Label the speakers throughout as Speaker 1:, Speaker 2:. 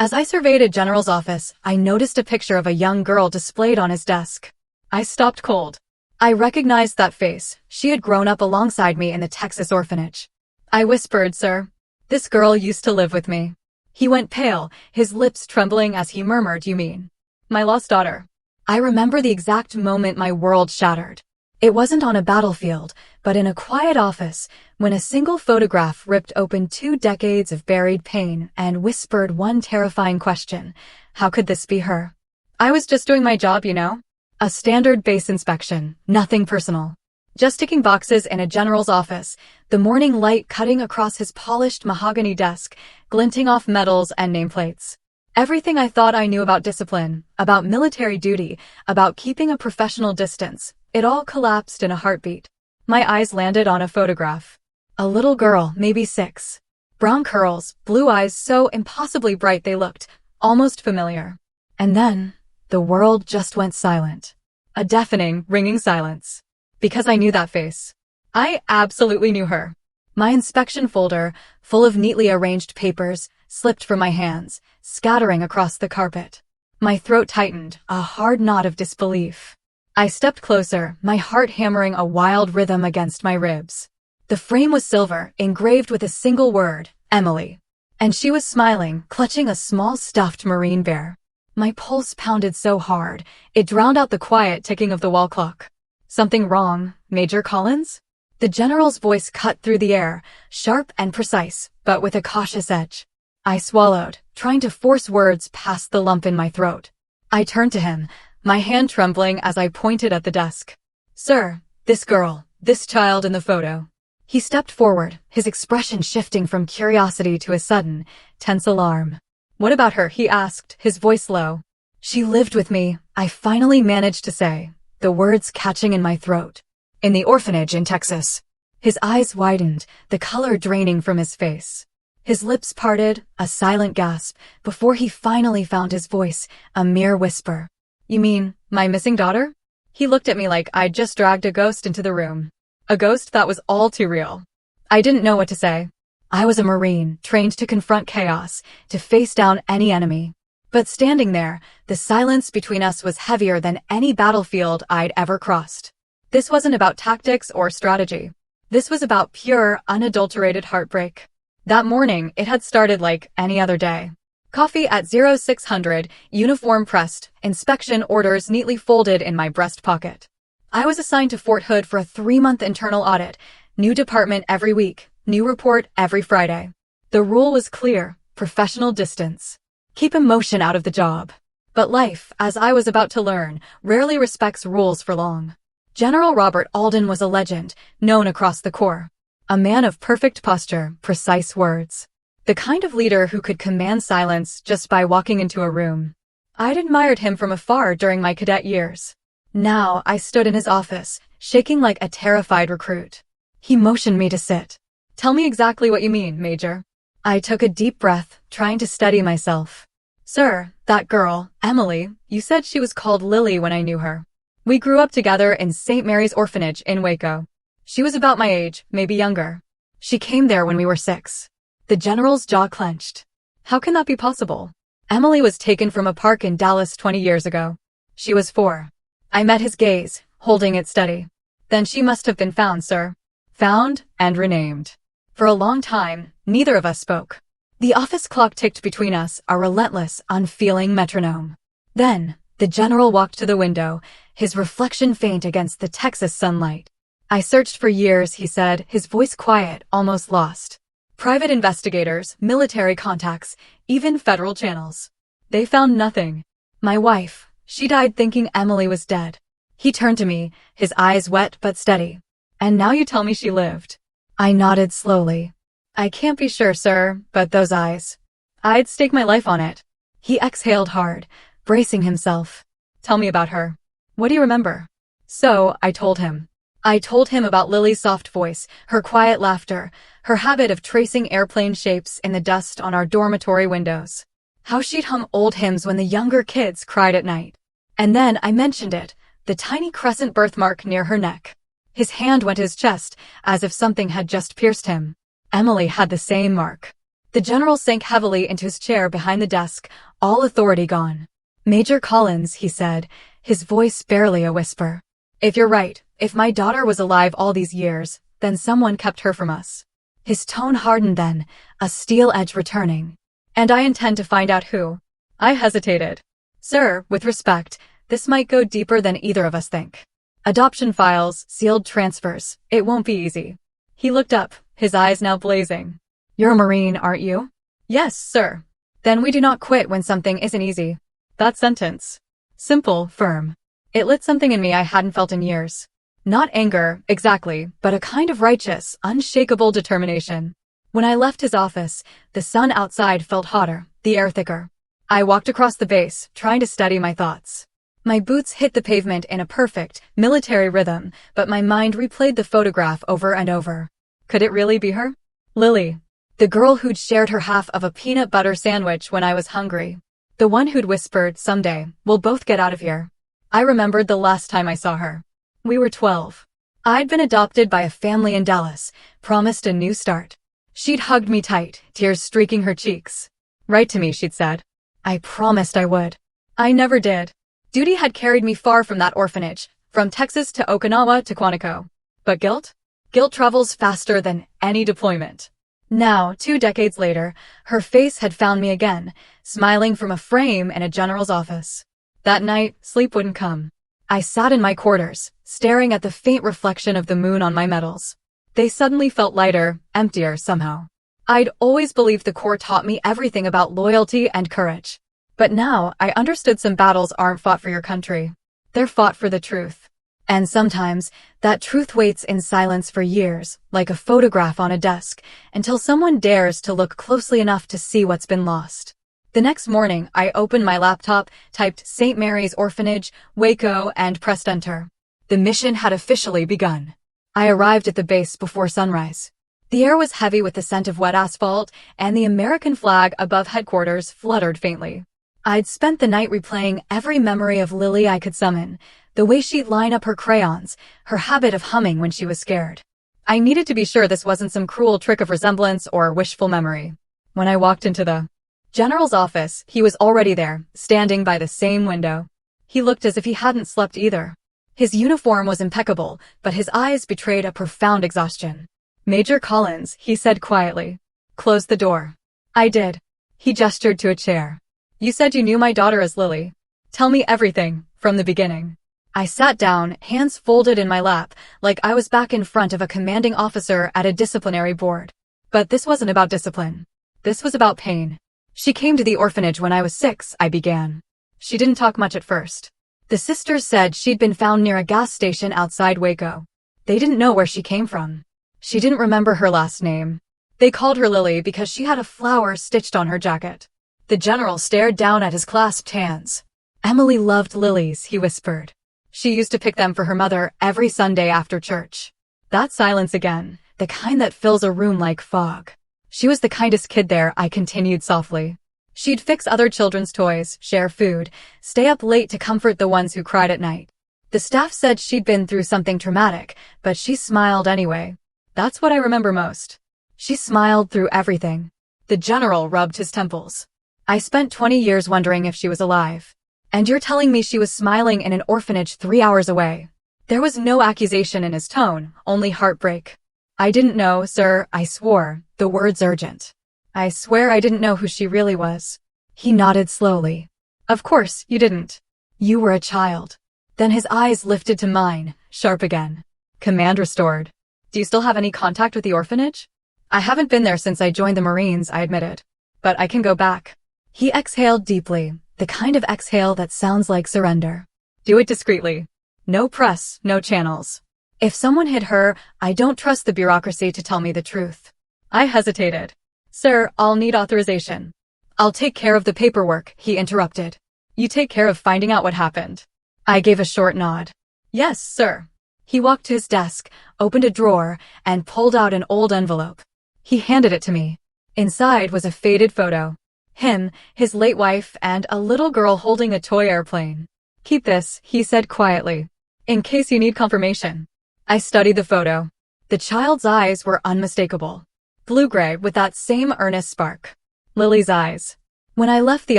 Speaker 1: As I surveyed a general's office, I noticed a picture of a young girl displayed on his desk. I stopped cold. I recognized that face. She had grown up alongside me in the Texas orphanage. I whispered, "Sir, this girl used to live with me." He went pale, his lips trembling as he murmured, "You mean my lost daughter?" I remember the exact moment my world shattered. It wasn't on a battlefield, but in a quiet office, when a single photograph ripped open 2 decades of buried pain and whispered one terrifying question: how could this be her? I was just doing my job, you know? A standard base inspection, nothing personal. Just ticking boxes in a general's office, the morning light cutting across his polished mahogany desk, glinting off medals and nameplates. Everything I thought I knew about discipline, about military duty, about keeping a professional distance, it all collapsed in a heartbeat. My eyes landed on a photograph. A little girl, maybe 6. Brown curls, blue eyes so impossibly bright they looked almost familiar. And then, the world just went silent. A deafening, ringing silence. Because I knew that face. I absolutely knew her. My inspection folder, full of neatly arranged papers, slipped from my hands, scattering across the carpet. My throat tightened, a hard knot of disbelief. I stepped closer, my heart hammering a wild rhythm against my ribs. The frame was silver, engraved with a single word, Emily. And she was smiling, clutching a small stuffed marine bear. My pulse pounded so hard, it drowned out the quiet ticking of the wall clock. "Something wrong, Major Collins?" The general's voice cut through the air, sharp and precise, but with a cautious edge. I swallowed, trying to force words past the lump in my throat. I turned to him, my hand trembling as I pointed at the desk. "Sir, this girl, this child in the photo." He stepped forward, his expression shifting from curiosity to a sudden, tense alarm. "What about her?" he asked, his voice low. "She lived with me," I finally managed to say, the words catching in my throat. "In the orphanage in Texas." His eyes widened, the color draining from his face. His lips parted, a silent gasp, before he finally found his voice, a mere whisper. "You mean, my missing daughter?" He looked at me like I'd just dragged a ghost into the room. A ghost that was all too real. I didn't know what to say. I was a Marine, trained to confront chaos, to face down any enemy. But standing there, the silence between us was heavier than any battlefield I'd ever crossed. This wasn't about tactics or strategy. This was about pure, unadulterated heartbreak. That morning, it had started like any other day. Coffee at 0600, uniform pressed, inspection orders neatly folded in my breast pocket. I was assigned to Fort Hood for a 3-month internal audit, new department every week, new report every Friday. The rule was clear, professional distance. Keep emotion out of the job. But life, as I was about to learn, rarely respects rules for long. General Robert Alden was a legend, known across the Corps. A man of perfect posture, precise words. The kind of leader who could command silence just by walking into a room. I'd admired him from afar during my cadet years. Now I stood in his office, shaking like a terrified recruit. He motioned me to sit. "Tell me exactly what you mean, Major." I took a deep breath, trying to steady myself. "Sir, that girl, Emily, you said she was called Lily when I knew her. We grew up together in St. Mary's Orphanage in Waco. She was about my age, maybe younger. She came there when we were 6. The general's jaw clenched. How can that be possible? Emily was taken from a park in Dallas 20 years ago. She was 4. I met his gaze, holding it steady. Then she must have been found, sir. Found and renamed. For a long time, neither of us spoke. The office clock ticked between us, a relentless, unfeeling metronome. Then, the general walked to the window, his reflection faint against the Texas sunlight. "I searched for years," he said, his voice quiet, almost lost. "Private investigators, military contacts, even federal channels. They found nothing. My wife, she died thinking Emily was dead." He turned to me, his eyes wet but steady. "And now you tell me she lived." I nodded slowly. "I can't be sure, sir, but those eyes. I'd stake my life on it." He exhaled hard, bracing himself. "Tell me about her. What do you remember?" So, I told him. I told him about Lily's soft voice, her quiet laughter, her habit of tracing airplane shapes in the dust on our dormitory windows. How she'd hum old hymns when the younger kids cried at night. And then I mentioned it, the tiny crescent birthmark near her neck. His hand went to his chest, as if something had just pierced him. Emily had the same mark. The general sank heavily into his chair behind the desk, all authority gone. Major Collins, he said, his voice barely a whisper. If you're right, if my daughter was alive all these years, then someone kept her from us. His tone hardened then, a steel edge returning. And I intend to find out who. I hesitated. Sir, with respect, this might go deeper than either of us think. Adoption files, sealed transfers, it won't be easy. He looked up, his eyes now blazing. You're a Marine, aren't you? Yes, sir. Then we do not quit when something isn't easy. That sentence. Simple, firm. It lit something in me I hadn't felt in years. Not anger, exactly, but a kind of righteous, unshakable determination. When I left his office, the sun outside felt hotter, the air thicker. I walked across the base, trying to steady my thoughts. My boots hit the pavement in a perfect, military rhythm, but my mind replayed the photograph over and over. Could it really be her? Lily. The girl who'd shared her half of a peanut butter sandwich when I was hungry. The one who'd whispered, someday, we'll both get out of here. I remembered the last time I saw her. We were 12. I'd been adopted by a family in Dallas, promised a new start. She'd hugged me tight, tears streaking her cheeks. Write to me, she'd said. I promised I would. I never did. Duty had carried me far from that orphanage, from Texas to Okinawa to Quantico. But guilt? Guilt travels faster than any deployment. Now, 2 decades later, her face had found me again, smiling from a frame in a general's office. That night, sleep wouldn't come. I sat in my quarters, staring at the faint reflection of the moon on my medals. They suddenly felt lighter, emptier somehow. I'd always believed the Corps taught me everything about loyalty and courage. But now, I understood some battles aren't fought for your country. They're fought for the truth. And sometimes, that truth waits in silence for years, like a photograph on a desk, until someone dares to look closely enough to see what's been lost. The next morning, I opened my laptop, typed St. Mary's Orphanage, Waco, and pressed enter. The mission had officially begun. I arrived at the base before sunrise. The air was heavy with the scent of wet asphalt, and the American flag above headquarters fluttered faintly. I'd spent the night replaying every memory of Lily I could summon, the way she'd line up her crayons, her habit of humming when she was scared. I needed to be sure this wasn't some cruel trick of resemblance or wishful memory. When I walked into the general's office, he was already there, standing by the same window. He looked as if he hadn't slept either. His uniform was impeccable, but his eyes betrayed a profound exhaustion. Major Collins, he said quietly. Close the door. I did. He gestured to a chair. You said you knew my daughter as Lily. Tell me everything, from the beginning. I sat down, hands folded in my lap, like I was back in front of a commanding officer at a disciplinary board. But this wasn't about discipline. This was about pain. She came to the orphanage when I was 6, I began. She didn't talk much at first. The sisters said she'd been found near a gas station outside Waco. They didn't know where she came from. She didn't remember her last name. They called her Lily because she had a flower stitched on her jacket. The general stared down at his clasped hands. Emily loved lilies, he whispered. She used to pick them for her mother every Sunday after church. That silence again, the kind that fills a room like fog. She was the kindest kid there, I continued softly. She'd fix other children's toys, share food, stay up late to comfort the ones who cried at night. The staff said she'd been through something traumatic, but she smiled anyway. That's what I remember most. She smiled through everything. The general rubbed his temples. I spent 20 years wondering if she was alive. And you're telling me she was smiling in an orphanage 3 hours away. There was no accusation in his tone, only heartbreak. I didn't know, sir, I swore, the words urgent. I swear I didn't know who she really was. He nodded slowly. Of course, you didn't. You were a child. Then his eyes lifted to mine, sharp again. Command restored. Do you still have any contact with the orphanage? I haven't been there since I joined the Marines, I admitted. But I can go back. He exhaled deeply. The kind of exhale that sounds like surrender. Do it discreetly. No press, no channels. If someone hid her, I don't trust the bureaucracy to tell me the truth. I hesitated. Sir, I'll need authorization. I'll take care of the paperwork, he interrupted. You take care of finding out what happened. I gave a short nod. Yes, sir. He walked to his desk, opened a drawer, and pulled out an old envelope. He handed it to me. Inside was a faded photo. Him, his late wife, and a little girl holding a toy airplane. Keep this, he said quietly, in case you need confirmation. I studied the photo. The child's eyes were unmistakable. blue-gray with that same earnest spark. Lily's eyes. When I left the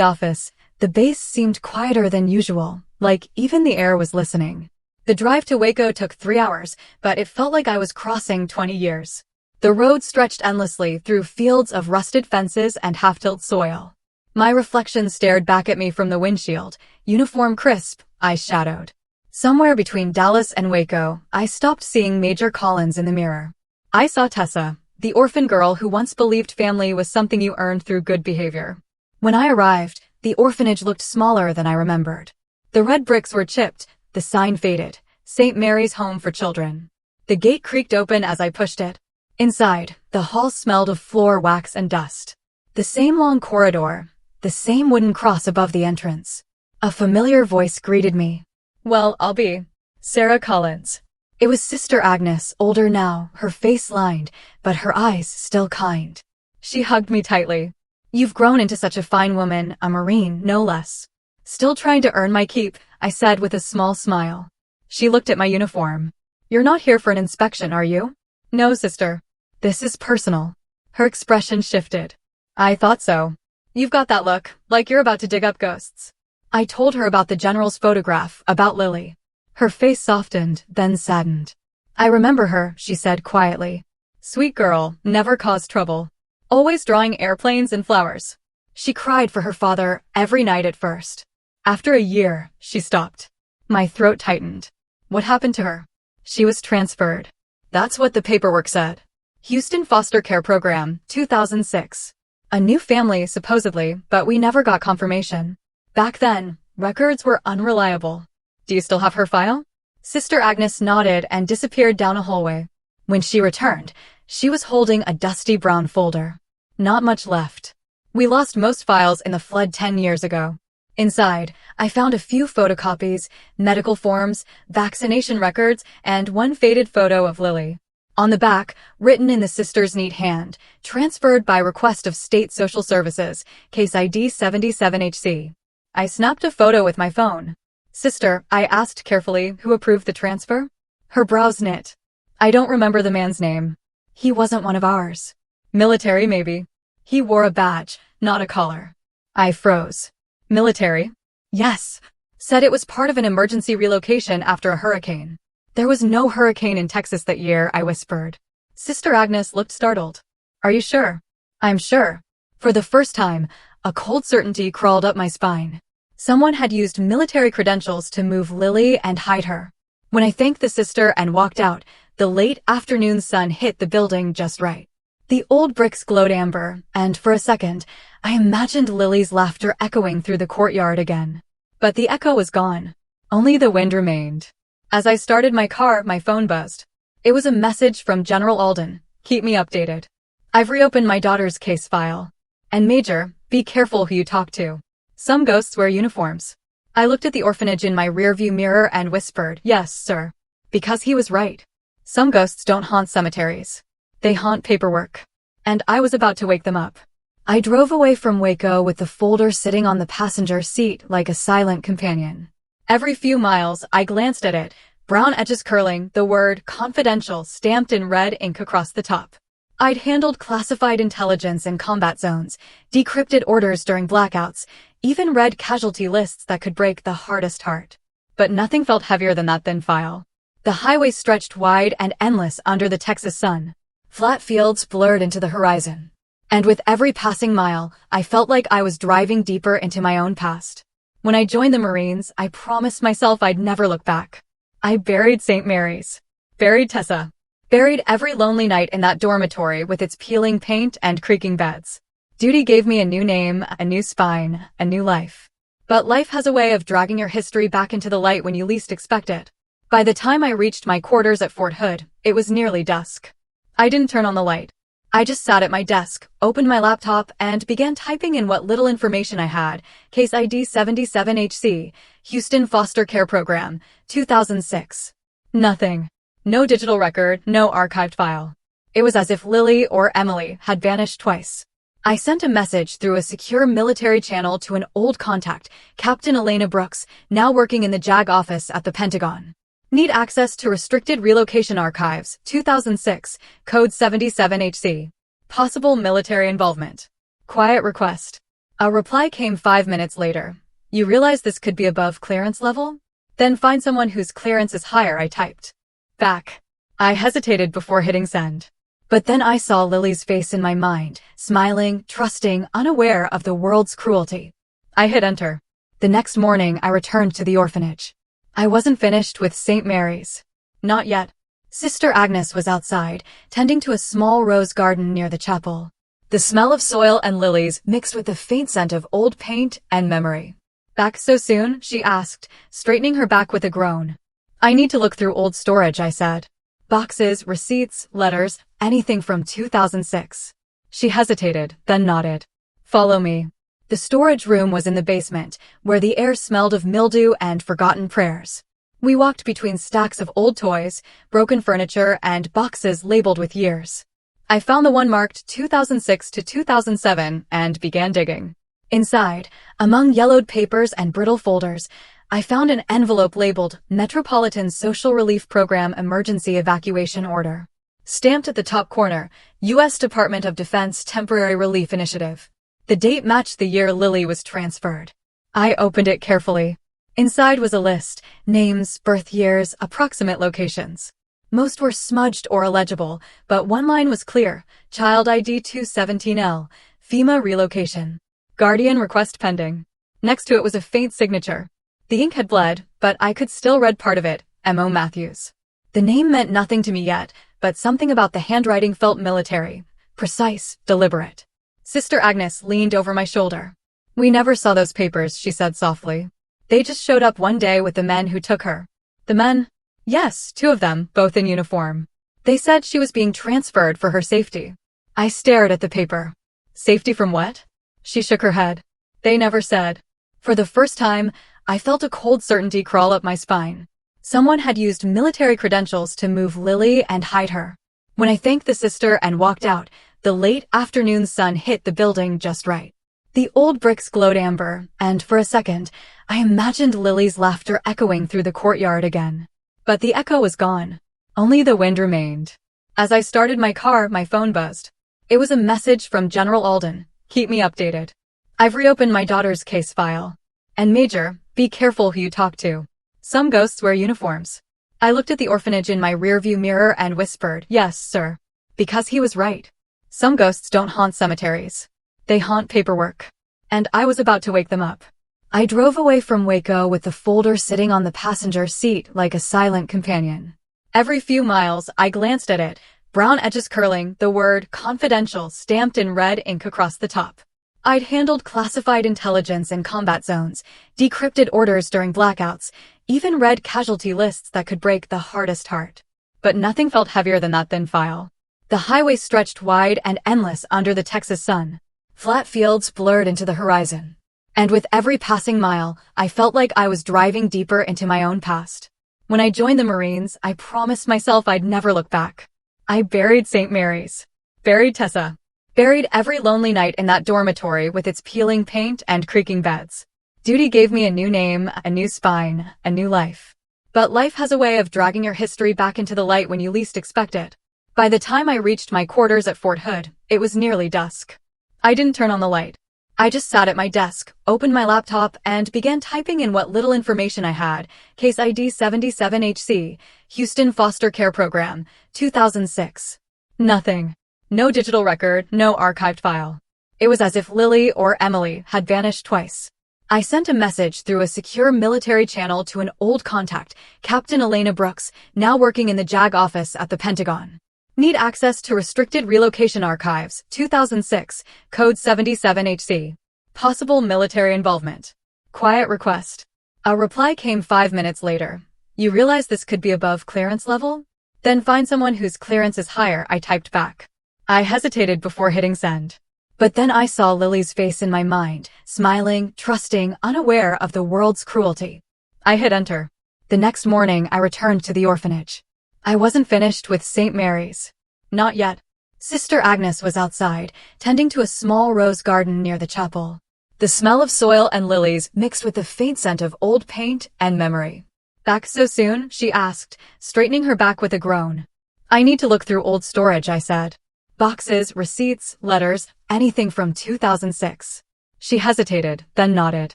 Speaker 1: office, the base seemed quieter than usual, like even the air was listening. The drive to Waco took 3 hours, but it felt like I was crossing 20 years. The road stretched endlessly through fields of rusted fences and half-tilt soil. My reflection stared back at me from the windshield, uniform crisp, eyes shadowed. Somewhere between Dallas and Waco, I stopped seeing Major Collins in the mirror. I saw Tessa, the orphan girl who once believed family was something you earned through good behavior. When I arrived, the orphanage looked smaller than I remembered. The red bricks were chipped, the sign faded, St. Mary's Home for Children. The gate creaked open as I pushed it. Inside, the hall smelled of floor wax and dust. The same long corridor, the same wooden cross above the entrance. A familiar voice greeted me. "Well, I'll be Sarah Collins." It was Sister Agnes, older now, her face lined, but her eyes still kind. She hugged me tightly. "You've grown into such a fine woman, a Marine, no less." "Still trying to earn my keep," I said with a small smile. She looked at my uniform. "You're not here for an inspection, are you?" "No, sister. This is personal." Her expression shifted. "I thought so. You've got that look, like you're about to dig up ghosts." I told her about the general's photograph, about Lily. Her face softened, then saddened. "I remember her," she said quietly. "Sweet girl, never caused trouble. Always drawing airplanes and flowers." She cried for her father every night at first. After a year, she stopped. My throat tightened. What happened to her? She was transferred. That's what the paperwork said. Houston Foster Care Program, 2006. A new family, supposedly, but we never got confirmation. Back then, records were unreliable. "Do you still have her file?" Sister Agnes nodded and disappeared down a hallway. When she returned, she was holding a dusty brown folder. Not much left. "We lost most files in the flood 10 years ago." Inside, I found a few photocopies, medical forms, vaccination records, and one faded photo of Lily. On the back, written in the sister's neat hand, "Transferred by request of State Social Services, case ID 77HC. I snapped a photo with my phone. "Sister," I asked carefully, "who approved the transfer?" Her brows knit. "I don't remember the man's name. He wasn't one of ours. Military, maybe. He wore a badge, not a collar." I froze. "Military?" "Yes." Said it was part of an emergency relocation after a hurricane. "There was no hurricane in Texas that year," I whispered. Sister Agnes looked startled. "Are you sure?" "I'm sure." For the first time, a cold certainty crawled up my spine. Someone had used military credentials to move Lily and hide her. When I thanked the sister and walked out, the late afternoon sun hit the building just right. The old bricks glowed amber, and for a second, I imagined Lily's laughter echoing through the courtyard again. But the echo was gone. Only the wind remained. As I started my car, my phone buzzed. It was a message from General Alden. "Keep me updated. I've reopened my daughter's case file. And Major, be careful who you talk to. Some ghosts wear uniforms." I looked at the orphanage in my rearview mirror and whispered, "Yes, sir." Because he was right. Some ghosts don't haunt cemeteries. They haunt paperwork. And I was about to wake them up. I drove away from Waco with the folder sitting on the passenger seat like a silent companion. Every few miles, I glanced at it, brown edges curling, the word "confidential" stamped in red ink across the top. I'd handled classified intelligence in combat zones, decrypted orders during blackouts, even read casualty lists that could break the hardest heart. But nothing felt heavier than that thin file. The highway stretched wide and endless under the Texas sun. Flat fields blurred into the horizon. And with every passing mile, I felt like I was driving deeper into my own past. When I joined the Marines, I promised myself I'd never look back. I buried St. Mary's. Buried Tessa. Buried every lonely night in that dormitory with its peeling paint and creaking beds. Duty gave me a new name, a new spine, a new life. But life has a way of dragging your history back into the light when you least expect it. By the time I reached my quarters at Fort Hood, it was nearly dusk. I didn't turn on the light. I just sat at my desk, opened my laptop, and began typing in what little information I had. Case ID 77HC, Houston Foster Care Program, 2006. Nothing. No digital record, no archived file. It was as if Lily or Emily had vanished twice. I sent a message through a secure military channel to an old contact, Captain Elena Brooks, now working in the JAG office at the Pentagon. Need access to restricted relocation archives, 2006, code 77HC. Possible military involvement. Quiet request. A reply came 5 minutes later. You realize this could be above clearance level? Then find someone whose clearance is higher, I typed. Back. I hesitated before hitting send. But then I saw Lily's face in my mind, smiling, trusting, unaware of the world's cruelty. I hit enter. The next morning, I returned to the orphanage. I wasn't finished with St. Mary's. Not yet. Sister Agnes was outside, tending to a small rose garden near the chapel. The smell of soil and lilies mixed with the faint scent of old paint and memory. Back so soon? She asked, straightening her back with a groan. I need to look through old storage, I said. Boxes, receipts, letters, anything from 2006. She hesitated, then nodded. Follow me. The storage room was in the basement, where the air smelled of mildew and forgotten prayers. We walked between stacks of old toys, broken furniture, and boxes labeled with years. I found the one marked 2006 to 2007 and began digging. Inside, among yellowed papers and brittle folders, I found an envelope labeled Metropolitan Social Relief Program Emergency Evacuation Order. Stamped at the top corner, U.S. Department of Defense Temporary Relief Initiative. The date matched the year Lily was transferred. I opened it carefully. Inside was a list, names, birth years, approximate locations. Most were smudged or illegible, but one line was clear, Child ID 217L, FEMA relocation. Guardian request pending. Next to it was a faint signature. The ink had bled, but I could still read part of it, M.O. Matthews. The name meant nothing to me yet, but something about the handwriting felt military, precise, deliberate. Sister Agnes leaned over my shoulder. We never saw those papers, she said softly. They just showed up one day with the men who took her. The men? Yes, 2 of them, both in uniform. They said she was being transferred for her safety. I stared at the paper. Safety from what? She shook her head. They never said. For the first time, I felt a cold certainty crawl up my spine. Someone had used military credentials to move Lily and hide her. When I thanked the sister and walked out, the late afternoon sun hit the building just right. The old bricks glowed amber, and for a second, I imagined Lily's laughter echoing through the courtyard again. But the echo was gone. Only the wind remained. As I started my car, my phone buzzed. It was a message from General Alden. Keep me updated. I've reopened my daughter's case file. And Major, be careful who you talk to. Some ghosts wear uniforms. I looked at the orphanage in my rearview mirror and whispered, yes, sir. Because he was right. Some ghosts don't haunt cemeteries. They haunt paperwork. And I was about to wake them up. I drove away from Waco with the folder sitting on the passenger seat like a silent companion. Every few miles, I glanced at it, brown edges curling, the word confidential stamped in red ink across the top. I'd handled classified intelligence in combat zones, decrypted orders during blackouts, even read casualty lists that could break the hardest heart. But nothing felt heavier than that thin file. The highway stretched wide and endless under the Texas sun. Flat fields blurred into the horizon. And with every passing mile, I felt like I was driving deeper into my own past. When I joined the Marines, I promised myself I'd never look back. I buried St. Mary's. Buried Tessa. Buried every lonely night in that dormitory with its peeling paint and creaking beds. Duty gave me a new name, a new spine, a new life. But life has a way of dragging your history back into the light when you least expect it. By the time I reached my quarters at Fort Hood, it was nearly dusk. I didn't turn on the light. I just sat at my desk, opened my laptop, and began typing in what little information I had. Case ID 77HC, Houston Foster Care Program, 2006. Nothing. No digital record, no archived file. It was as if Lily or Emily had vanished twice. I sent a message through a secure military channel to an old contact, Captain Elena Brooks, now working in the JAG office at the Pentagon. Need access to restricted relocation archives, 2006, code 77HC. Possible military involvement. Quiet request. A reply came 5 minutes later. You realize this could be above clearance level? Then find someone whose clearance is higher, I typed back. I hesitated before hitting send. But then I saw Lily's face in my mind, smiling, trusting, unaware of the world's cruelty. I hit enter. The next morning, I returned to the orphanage. I wasn't finished with St. Mary's. Not yet. Sister Agnes was outside, tending to a small rose garden near the chapel. The smell of soil and lilies mixed with the faint scent of old paint and memory. Back so soon? She asked, straightening her back with a groan. I need to look through old storage, I said. Boxes, receipts, letters, anything from 2006. She hesitated, then nodded.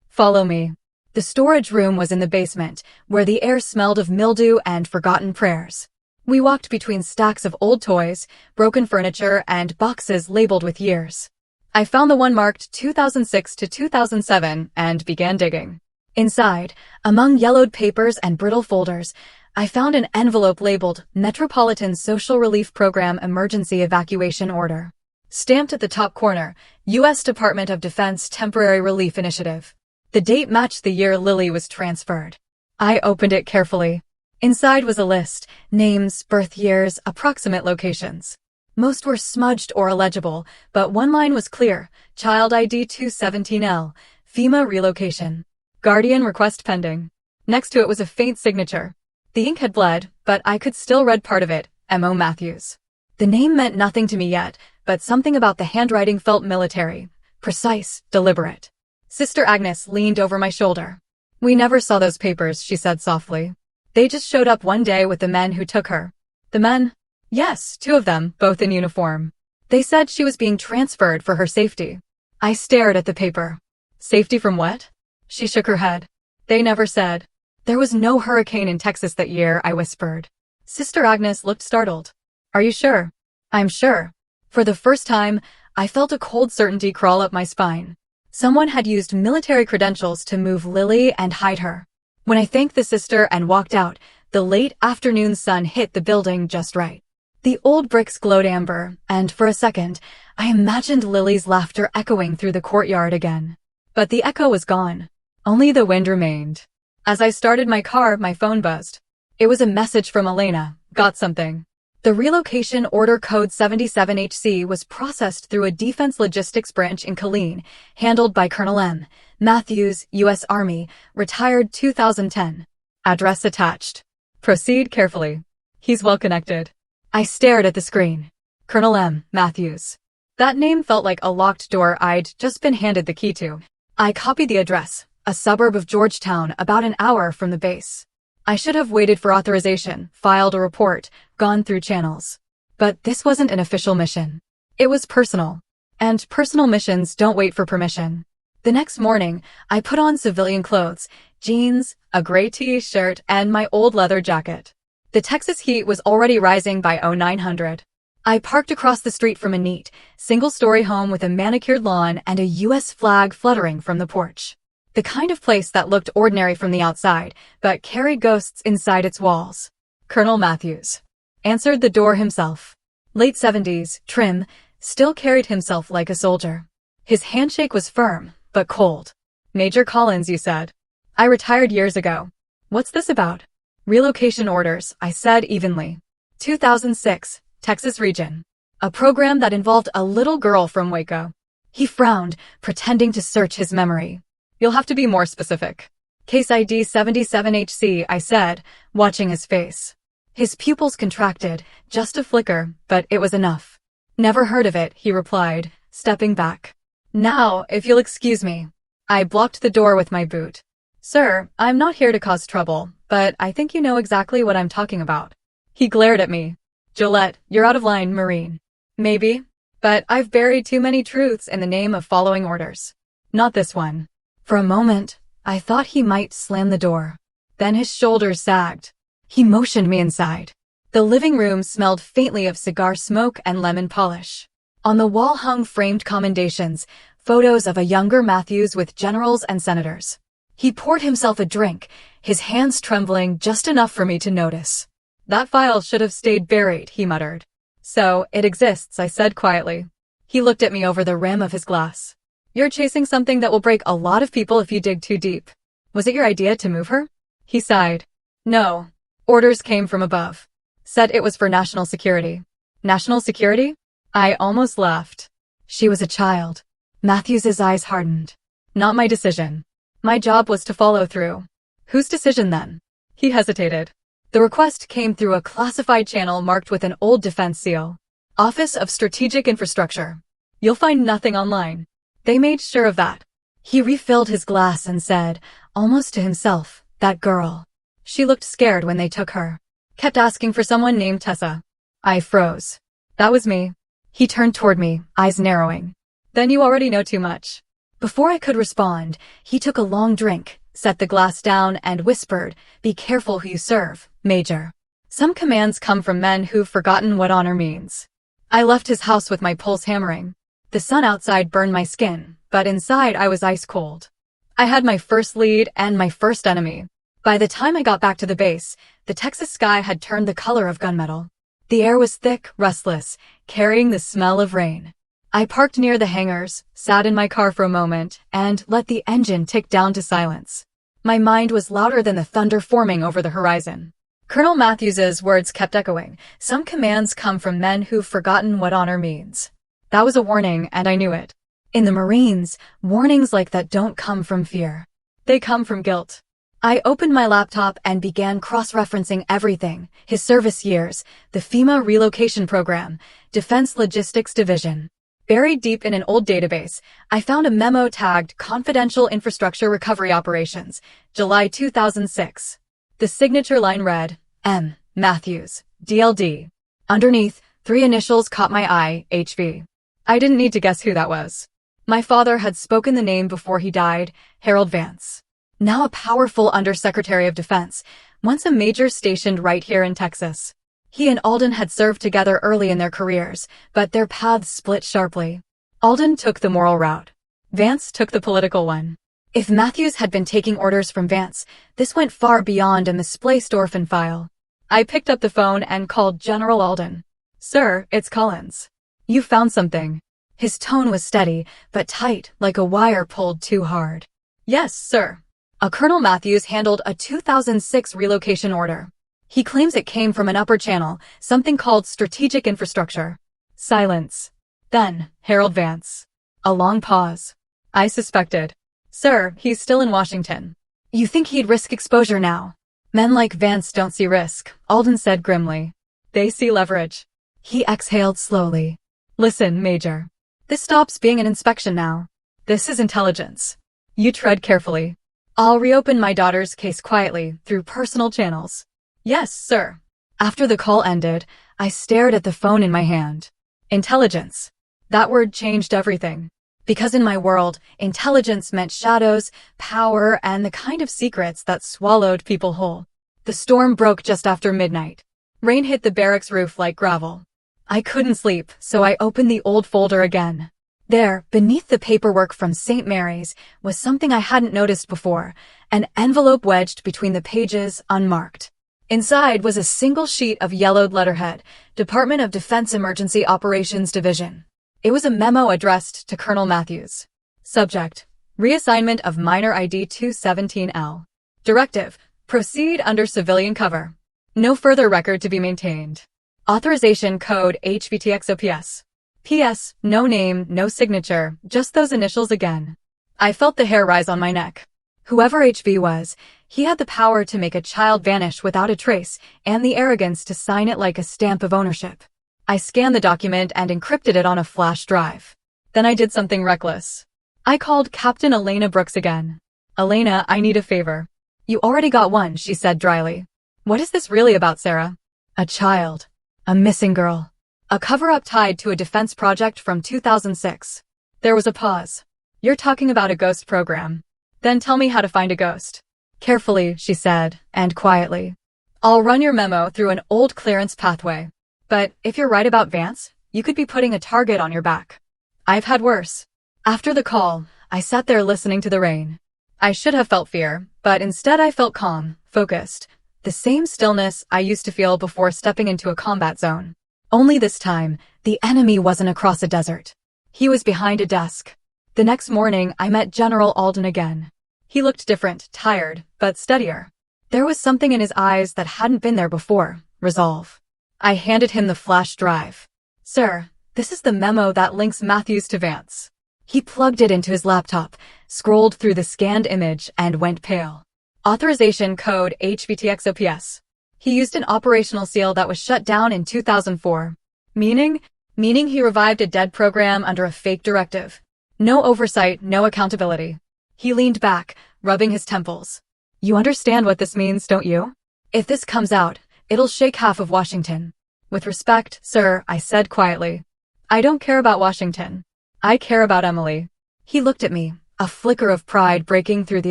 Speaker 1: Follow me. The storage room was in the basement, where the air smelled of mildew and forgotten prayers. We walked between stacks of old toys, broken furniture, and boxes labeled with years. I found the one marked 2006 to 2007 and began digging. Inside, among yellowed papers and brittle folders, I found an envelope labeled Metropolitan Social Relief Program Emergency Evacuation Order. Stamped at the top corner, U.S. Department of Defense Temporary Relief Initiative. The date matched the year Lily was transferred. I opened it carefully. Inside was a list: names, birth years, approximate locations. Most were smudged or illegible, but one line was clear: Child ID 217L, FEMA relocation. Guardian request pending. Next to it was a faint signature. The ink had bled, but I could still read part of it: M.O. Matthews. The name meant nothing to me yet, but something about the handwriting felt military, precise, deliberate. Sister Agnes leaned over my shoulder. We never saw those papers, she said softly. They just showed up one day with the men who took her. The men? Yes, 2 of them, both in uniform. They said she was being transferred for her safety. I stared at the paper. Safety from what? She shook her head. They never said. There was no hurricane in Texas that year, I whispered. Sister Agnes looked startled. Are you sure? I'm sure. For the first time, I felt a cold certainty crawl up my spine. Someone had used military credentials to move Lily and hide her. When I thanked the sister and walked out, the late afternoon sun hit the building just right. The old bricks glowed amber, and for a second, I imagined Lily's laughter echoing through the courtyard again. But the echo was gone. Only the wind remained. As I started my car, my phone buzzed. It was a message from Elena. Got something. The relocation order code 77HC was processed through a defense logistics branch in Killeen, handled by Colonel M. Matthews, U.S. Army, retired 2010. Address attached. Proceed carefully. He's well connected. I stared at the screen. Colonel M. Matthews. That name felt like a locked door I'd just been handed the key to. I copied the address, a suburb of Georgetown about an hour from the base. I should have waited for authorization, filed a report, gone through channels. But this wasn't an official mission. It was personal. And personal missions don't wait for permission. The next morning, I put on civilian clothes, jeans, a gray t-shirt, and my old leather jacket. The Texas heat was already rising by 0900. I parked across the street from a neat, single-story home with a manicured lawn and a U.S. flag fluttering from the porch. The kind of place that looked ordinary from the outside, but carried ghosts inside its walls. Colonel Matthews answered the door himself. Late 70s, trim, still carried himself like a soldier. His handshake was firm, but cold. Major Collins, you said. I retired years ago. What's this about? Relocation orders, I said evenly. 2006, Texas region. A program that involved a little girl from Waco. He frowned, pretending to search his memory. You'll have to be more specific. Case ID 77HC, I said, watching his face. His pupils contracted, just a flicker, but it was enough. Never heard of it, he replied, stepping back. Now, if you'll excuse me. I blocked the door with my boot. Sir, I'm not here to cause trouble, but I think you know exactly what I'm talking about. He glared at me. Gillette, you're out of line, Marine. Maybe, but I've buried too many truths in the name of following orders. Not this one. For a moment, I thought he might slam the door. Then his shoulders sagged. He motioned me inside. The living room smelled faintly of cigar smoke and lemon polish. On the wall hung framed commendations, photos of a younger Matthews with generals and senators. He poured himself a drink, his hands trembling just enough for me to notice. That file should have stayed buried, he muttered. So, it exists, I said quietly. He looked at me over the rim of his glass. You're chasing something that will break a lot of people if you dig too deep. Was it your idea to move her? He sighed. No. Orders came from above. Said it was for national security. National security? I almost laughed. She was a child. Matthews's eyes hardened. Not my decision. My job was to follow through. Whose decision then? He hesitated. The request came through a classified channel marked with an old defense seal. Office of Strategic Infrastructure. You'll find nothing online. They made sure of that. He refilled his glass and said, almost to himself, that girl. She looked scared when they took her. Kept asking for someone named Tessa. I froze. That was me. He turned toward me, eyes narrowing. Then you already know too much. Before I could respond, he took a long drink, set the glass down, and whispered, "Be careful who you serve, Major. Some commands come from men who've forgotten what honor means." I left his house with my pulse hammering. The sun outside burned my skin, but inside I was ice cold. I had my first lead and my first enemy. By the time I got back to the base, the Texas sky had turned the color of gunmetal. The air was thick, restless, carrying the smell of rain. I parked near the hangars, sat in my car for a moment, and let the engine tick down to silence. My mind was louder than the thunder forming over the horizon. Colonel Matthews's words kept echoing. Some commands come from men who've forgotten what honor means. That was a warning, and I knew it. In the Marines, warnings like that don't come from fear. They come from guilt. I opened my laptop and began cross-referencing everything: his service years, the FEMA relocation program, Defense Logistics Division. Buried deep in an old database, I found a memo tagged Confidential Infrastructure Recovery Operations, July 2006. The signature line read, M. Matthews, DLD. Underneath, 3 initials caught my eye, HV. I didn't need to guess who that was. My father had spoken the name before he died, Harold Vance. Now a powerful Undersecretary of Defense, once a major stationed right here in Texas. He and Alden had served together early in their careers, but their paths split sharply. Alden took the moral route. Vance took the political one. If Matthews had been taking orders from Vance, this went far beyond a misplaced orphan file. I picked up the phone and called General Alden. "Sir, it's Collins. You found something." His tone was steady, but tight, like a wire pulled too hard. "Yes, sir. A Colonel Matthews handled a 2006 relocation order. He claims it came from an upper channel, something called strategic infrastructure." Silence. Then, Harold Vance. A long pause. I suspected. "Sir, he's still in Washington." "You think he'd risk exposure now?" "Men like Vance don't see risk," Alden said grimly. "They see leverage." He exhaled slowly. "Listen, Major. This stops being an inspection now. This is intelligence. You tread carefully. I'll reopen my daughter's case quietly, through personal channels." "Yes, sir." After the call ended, I stared at the phone in my hand. Intelligence. That word changed everything. Because in my world, intelligence meant shadows, power, and the kind of secrets that swallowed people whole. The storm broke just after midnight. Rain hit the barracks roof like gravel. I couldn't sleep, so I opened the old folder again. There, beneath the paperwork from St. Mary's, was something I hadn't noticed before, an envelope wedged between the pages, unmarked. Inside was a single sheet of yellowed letterhead, Department of Defense Emergency Operations Division. It was a memo addressed to Colonel Matthews. Subject: Reassignment of Minor ID 217L. Directive: Proceed under civilian cover. No further record to be maintained. Authorization code HVTXOPS. P.S. No name, no signature, just those initials again. I felt the hair rise on my neck. Whoever HV was, he had the power to make a child vanish without a trace, and the arrogance to sign it like a stamp of ownership. I scanned the document and encrypted it on a flash drive. Then I did something reckless. I called Captain Elena Brooks again. "Elena, I need a favor." "You already got one," she said dryly. "What is this really about, Sarah?" "A child. A missing girl. A cover-up tied to a defense project from 2006. There was a pause. "You're talking about a ghost program. Then tell me how to find a ghost." "Carefully," she said, and quietly. "I'll run your memo through an old clearance pathway. But if you're right about Vance, you could be putting a target on your back. I've had worse." After the call, I sat there listening to the rain. I should have felt fear, but instead I felt calm, focused. The same stillness I used to feel before stepping into a combat zone. Only this time, the enemy wasn't across a desert. He was behind a desk. The next morning, I met General Alden again. He looked different, tired, but steadier. There was something in his eyes that hadn't been there before: resolve. I handed him the flash drive. "Sir, this is the memo that links Matthews to Vance." He plugged it into his laptop, scrolled through the scanned image, and went pale. Authorization code HVTXOPS. He used an operational seal that was shut down in 2004. Meaning he revived a dead program under a fake directive. No oversight, no accountability. He leaned back, rubbing his temples. "You understand what this means, don't you? If this comes out, it'll shake half of Washington." "With respect, sir," I said quietly. I don't care about Washington. I care about Emily. He looked at me, a flicker of pride breaking through the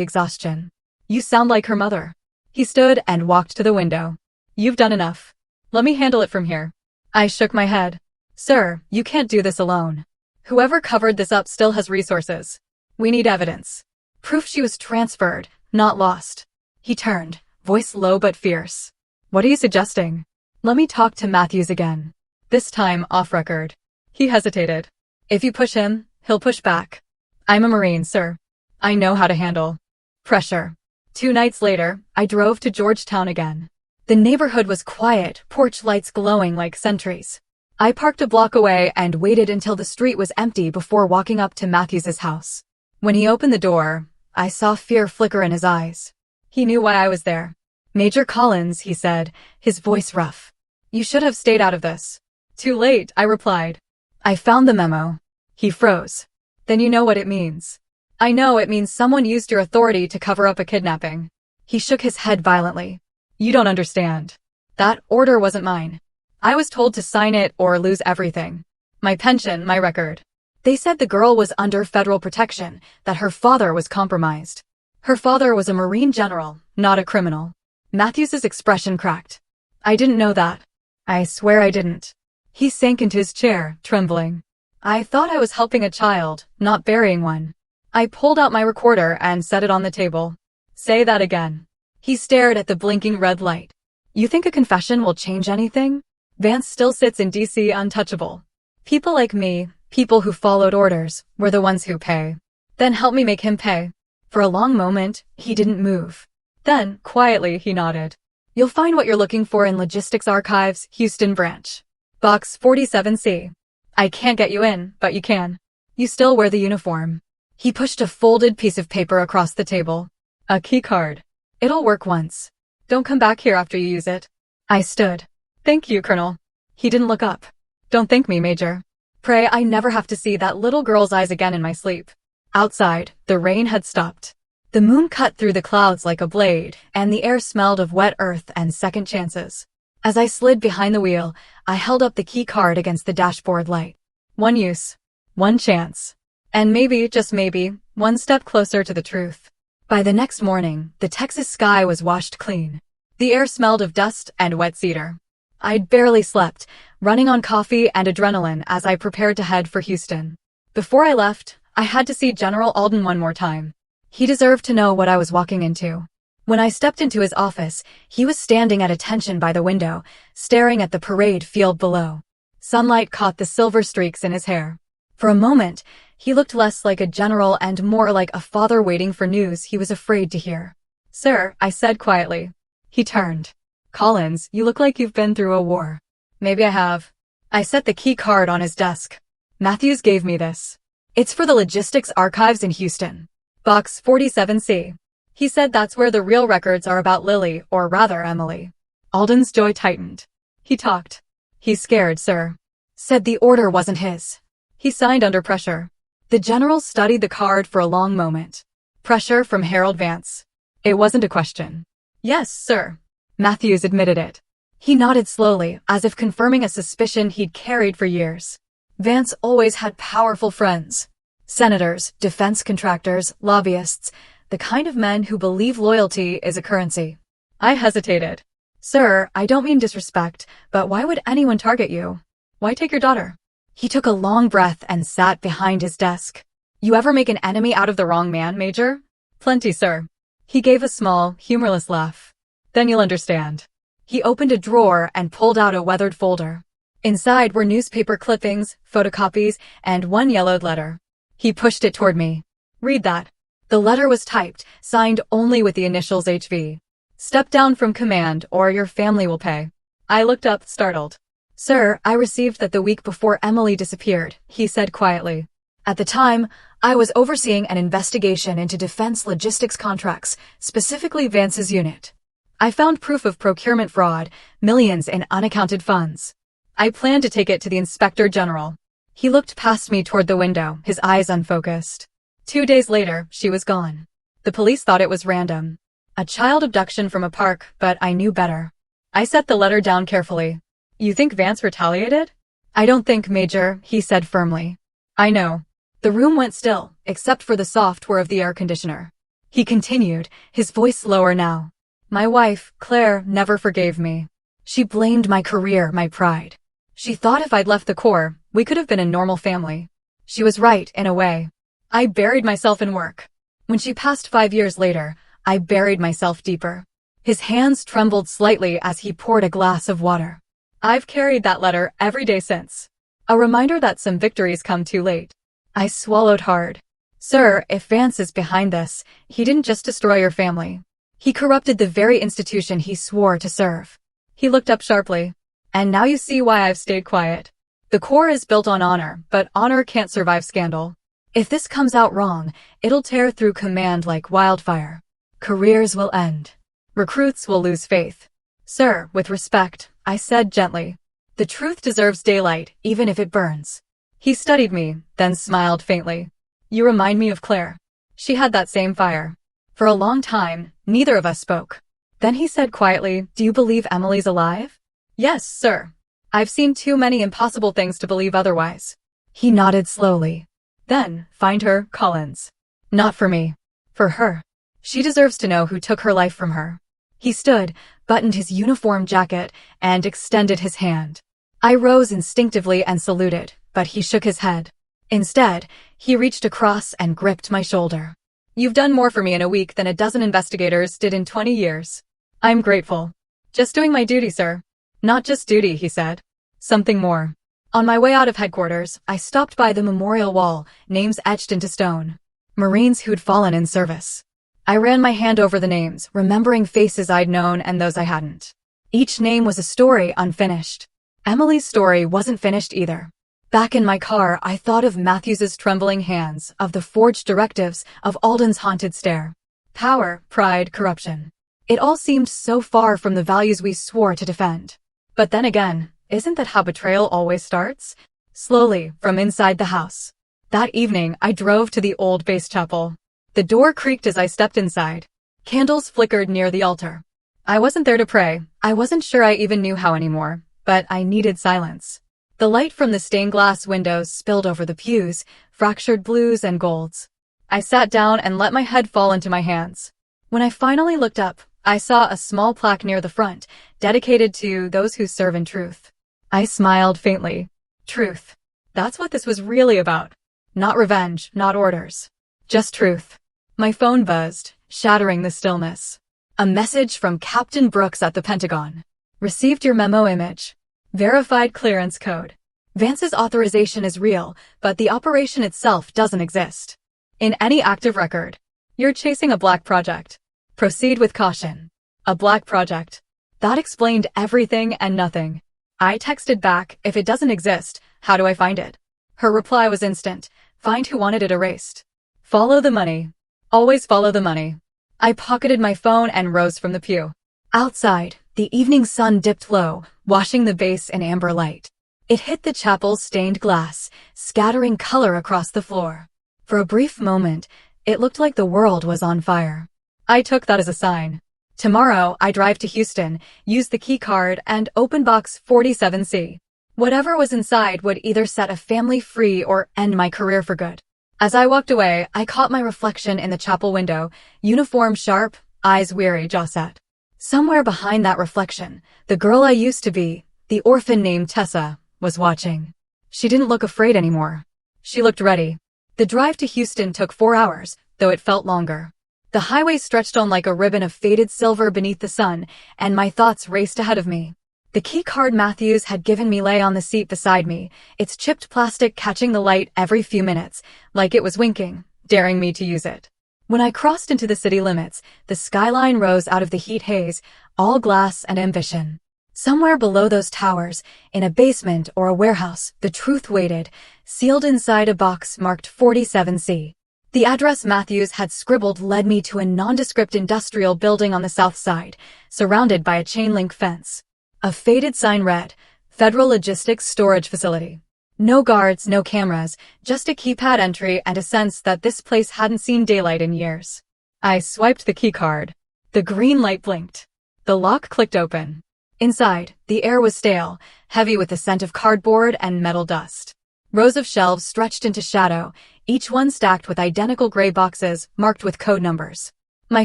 Speaker 1: exhaustion. You sound like her mother. He stood and walked to the window. You've done enough. Let me handle it from here. I shook my head. Sir, you can't do this alone. Whoever covered this up still has resources. We need evidence. Proof she was transferred, not lost. He turned, voice low but fierce. What are you suggesting? Let me talk to Matthews again. This time off record. He hesitated. If you push him, he'll push back. I'm a Marine, sir. I know how to handle pressure. 2 nights later, I drove to Georgetown again. The neighborhood was quiet, porch lights glowing like sentries. I parked a block away and waited until the street was empty before walking up to Matthews's house. When he opened the door, I saw fear flicker in his eyes. He knew why I was there. Major Collins, he said, his voice rough. You should have stayed out of this. Too late, I replied. I found the memo. He froze. Then you know what it means. I know it means someone used your authority to cover up a kidnapping. He shook his head violently. You don't understand. That order wasn't mine. I was told to sign it or lose everything. My pension, my record. They said the girl was under federal protection, that her father was compromised. Her father was a Marine general, not a criminal. Matthews's expression cracked. I didn't know that. I swear I didn't. He sank into his chair, trembling. I thought I was helping a child, not burying one. I pulled out my recorder and set it on the table. Say that again. He stared at the blinking red light. You think a confession will change anything? Vance still sits in D.C. untouchable. People like me, people who followed orders, were the ones who pay. Then help me make him pay. For a long moment, he didn't move. Then, quietly, he nodded. You'll find what you're looking for in Logistics Archives, Houston Branch. Box 47C. I can't get you in, but you can. You still wear the uniform. He pushed a folded piece of paper across the table. A key card. It'll work once. Don't come back here after you use it. I stood. Thank you, Colonel. He didn't look up. Don't thank me, Major. Pray I never have to see that little girl's eyes again in my sleep. Outside, the rain had stopped. The moon cut through the clouds like a blade, and the air smelled of wet earth and second chances. As I slid behind the wheel, I held up the key card against the dashboard light. One use. One chance. And maybe, just maybe, one step closer to the truth. By the next morning, the Texas sky was washed clean. The air smelled of dust and wet cedar. I'd barely slept, running on coffee and adrenaline as I prepared to head for Houston. Before I left, I had to see General Alden one more time. He deserved to know what I was walking into. When I stepped into his office, he was standing at attention by the window, staring at the parade field below. Sunlight caught the silver streaks in his hair. For a moment, he looked less like a general and more like a father waiting for news he was afraid to hear. Sir, I said quietly. He turned. Collins, you look like you've been through a war. Maybe I have. I set the key card on his desk. Matthews gave me this. It's for the Logistics Archives in Houston. Box 47C. He said that's where the real records are about Lily, or rather Emily. Alden's jaw tightened. He talked. He's scared, sir. Said the order wasn't his. He signed under pressure. The general studied the card for a long moment. Pressure from Harold Vance. It wasn't a question. Yes, sir. Matthews admitted it. He nodded slowly, as if confirming a suspicion he'd carried for years. Vance always had powerful friends. Senators, defense contractors, lobbyists, the kind of men who believe loyalty is a currency. I hesitated. Sir, I don't mean disrespect, but why would anyone target you? Why take your daughter? He took a long breath and sat behind his desk. You ever make an enemy out of the wrong man, Major? Plenty, sir. He gave a small, humorless laugh. Then you'll understand. He opened a drawer and pulled out a weathered folder. Inside were newspaper clippings, photocopies, and one yellowed letter. He pushed it toward me. Read that. The letter was typed, signed only with the initials HV. Step down from command or your family will pay. I looked up, startled. Sir, I received that the week before Emily disappeared, he said quietly. At the time, I was overseeing an investigation into defense logistics contracts, specifically Vance's unit. I found proof of procurement fraud, millions in unaccounted funds. I planned to take it to the Inspector General. He looked past me toward the window, his eyes unfocused. 2 days later, she was gone. The police thought it was random. A child abduction from a park, but I knew better. I set the letter down carefully. You think Vance retaliated? I don't think, Major, he said firmly. I know. The room went still, except for the soft whir of the air conditioner. He continued, his voice lower now. My wife, Claire, never forgave me. She blamed my career, my pride. She thought if I'd left the Corps, we could have been a normal family. She was right, in a way. I buried myself in work. When she passed 5 years later, I buried myself deeper. His hands trembled slightly as he poured a glass of water. I've carried that letter every day since. A reminder that some victories come too late. I swallowed hard. Sir, if Vance is behind this, he didn't just destroy your family. He corrupted the very institution he swore to serve. He looked up sharply. And now you see why I've stayed quiet. The Corps is built on honor, but honor can't survive scandal. If this comes out wrong, it'll tear through command like wildfire. Careers will end. Recruits will lose faith. Sir, with respect, I said gently. The truth deserves daylight, even if it burns. He studied me, then smiled faintly. You remind me of Claire. She had that same fire. For a long time, neither of us spoke. Then he said quietly, do you believe Emily's alive? Yes, sir. I've seen too many impossible things to believe otherwise. He nodded slowly. Then, find her, Collins. Not for me. For her. She deserves to know who took her life from her. He stood, buttoned his uniform jacket, and extended his hand. I rose instinctively and saluted, but he shook his head. Instead, he reached across and gripped my shoulder. You've done more for me in a week than a dozen investigators did in 20 years. I'm grateful. Just doing my duty, sir. Not just duty, he said. Something more. On my way out of headquarters, I stopped by the memorial wall, names etched into stone. Marines who'd fallen in service. I ran my hand over the names, remembering faces I'd known and those I hadn't. Each name was a story unfinished. Emily's story wasn't finished either. Back in my car, I thought of Matthews's trembling hands, of the forged directives, of Alden's haunted stare. Power, pride, corruption. It all seemed so far from the values we swore to defend. But then again, isn't that how betrayal always starts? Slowly, from inside the house. That evening, I drove to the old base chapel. The door creaked as I stepped inside. Candles flickered near the altar. I wasn't there to pray. I wasn't sure I even knew how anymore, but I needed silence. The light from the stained glass windows spilled over the pews, fractured blues and golds. I sat down and let my head fall into my hands. When I finally looked up, I saw a small plaque near the front, dedicated to those who serve in truth. I smiled faintly. Truth. That's what this was really about. Not revenge, not orders. Just truth. My phone buzzed, shattering the stillness. A message from Captain Brooks at the Pentagon. Received your memo image. Verified clearance code. Vance's authorization is real, but the operation itself doesn't exist. In any active record, you're chasing a black project. Proceed with caution. A black project. That explained everything and nothing. I texted back, if it doesn't exist, how do I find it? Her reply was instant. Find who wanted it erased. Follow the money. Always follow the money. I pocketed my phone and rose from the pew. Outside, the evening sun dipped low, washing the base in amber light. It hit the chapel's stained glass, scattering color across the floor. For a brief moment, it looked like the world was on fire. I took that as a sign. Tomorrow, I drive to Houston, use the key card, and open box 47C. Whatever was inside would either set a family free or end my career for good. As I walked away, I caught my reflection in the chapel window, uniform sharp, eyes weary, jaw set. Somewhere behind that reflection, the girl I used to be, the orphan named Tessa, was watching. She didn't look afraid anymore. She looked ready. The drive to Houston took 4 hours, though it felt longer. The highway stretched on like a ribbon of faded silver beneath the sun, and my thoughts raced ahead of me. The key card Matthews had given me lay on the seat beside me, its chipped plastic catching the light every few minutes, like it was winking, daring me to use it. When I crossed into the city limits, the skyline rose out of the heat haze, all glass and ambition. Somewhere below those towers, in a basement or a warehouse, the truth waited, sealed inside a box marked 47C. The address Matthews had scribbled led me to a nondescript industrial building on the south side, surrounded by a chain-link fence. A faded sign read, Federal Logistics Storage Facility. No guards, no cameras, just a keypad entry and a sense that this place hadn't seen daylight in years. I swiped the keycard. The green light blinked. The lock clicked open. Inside, the air was stale, heavy with the scent of cardboard and metal dust. Rows of shelves stretched into shadow, each one stacked with identical gray boxes marked with code numbers. My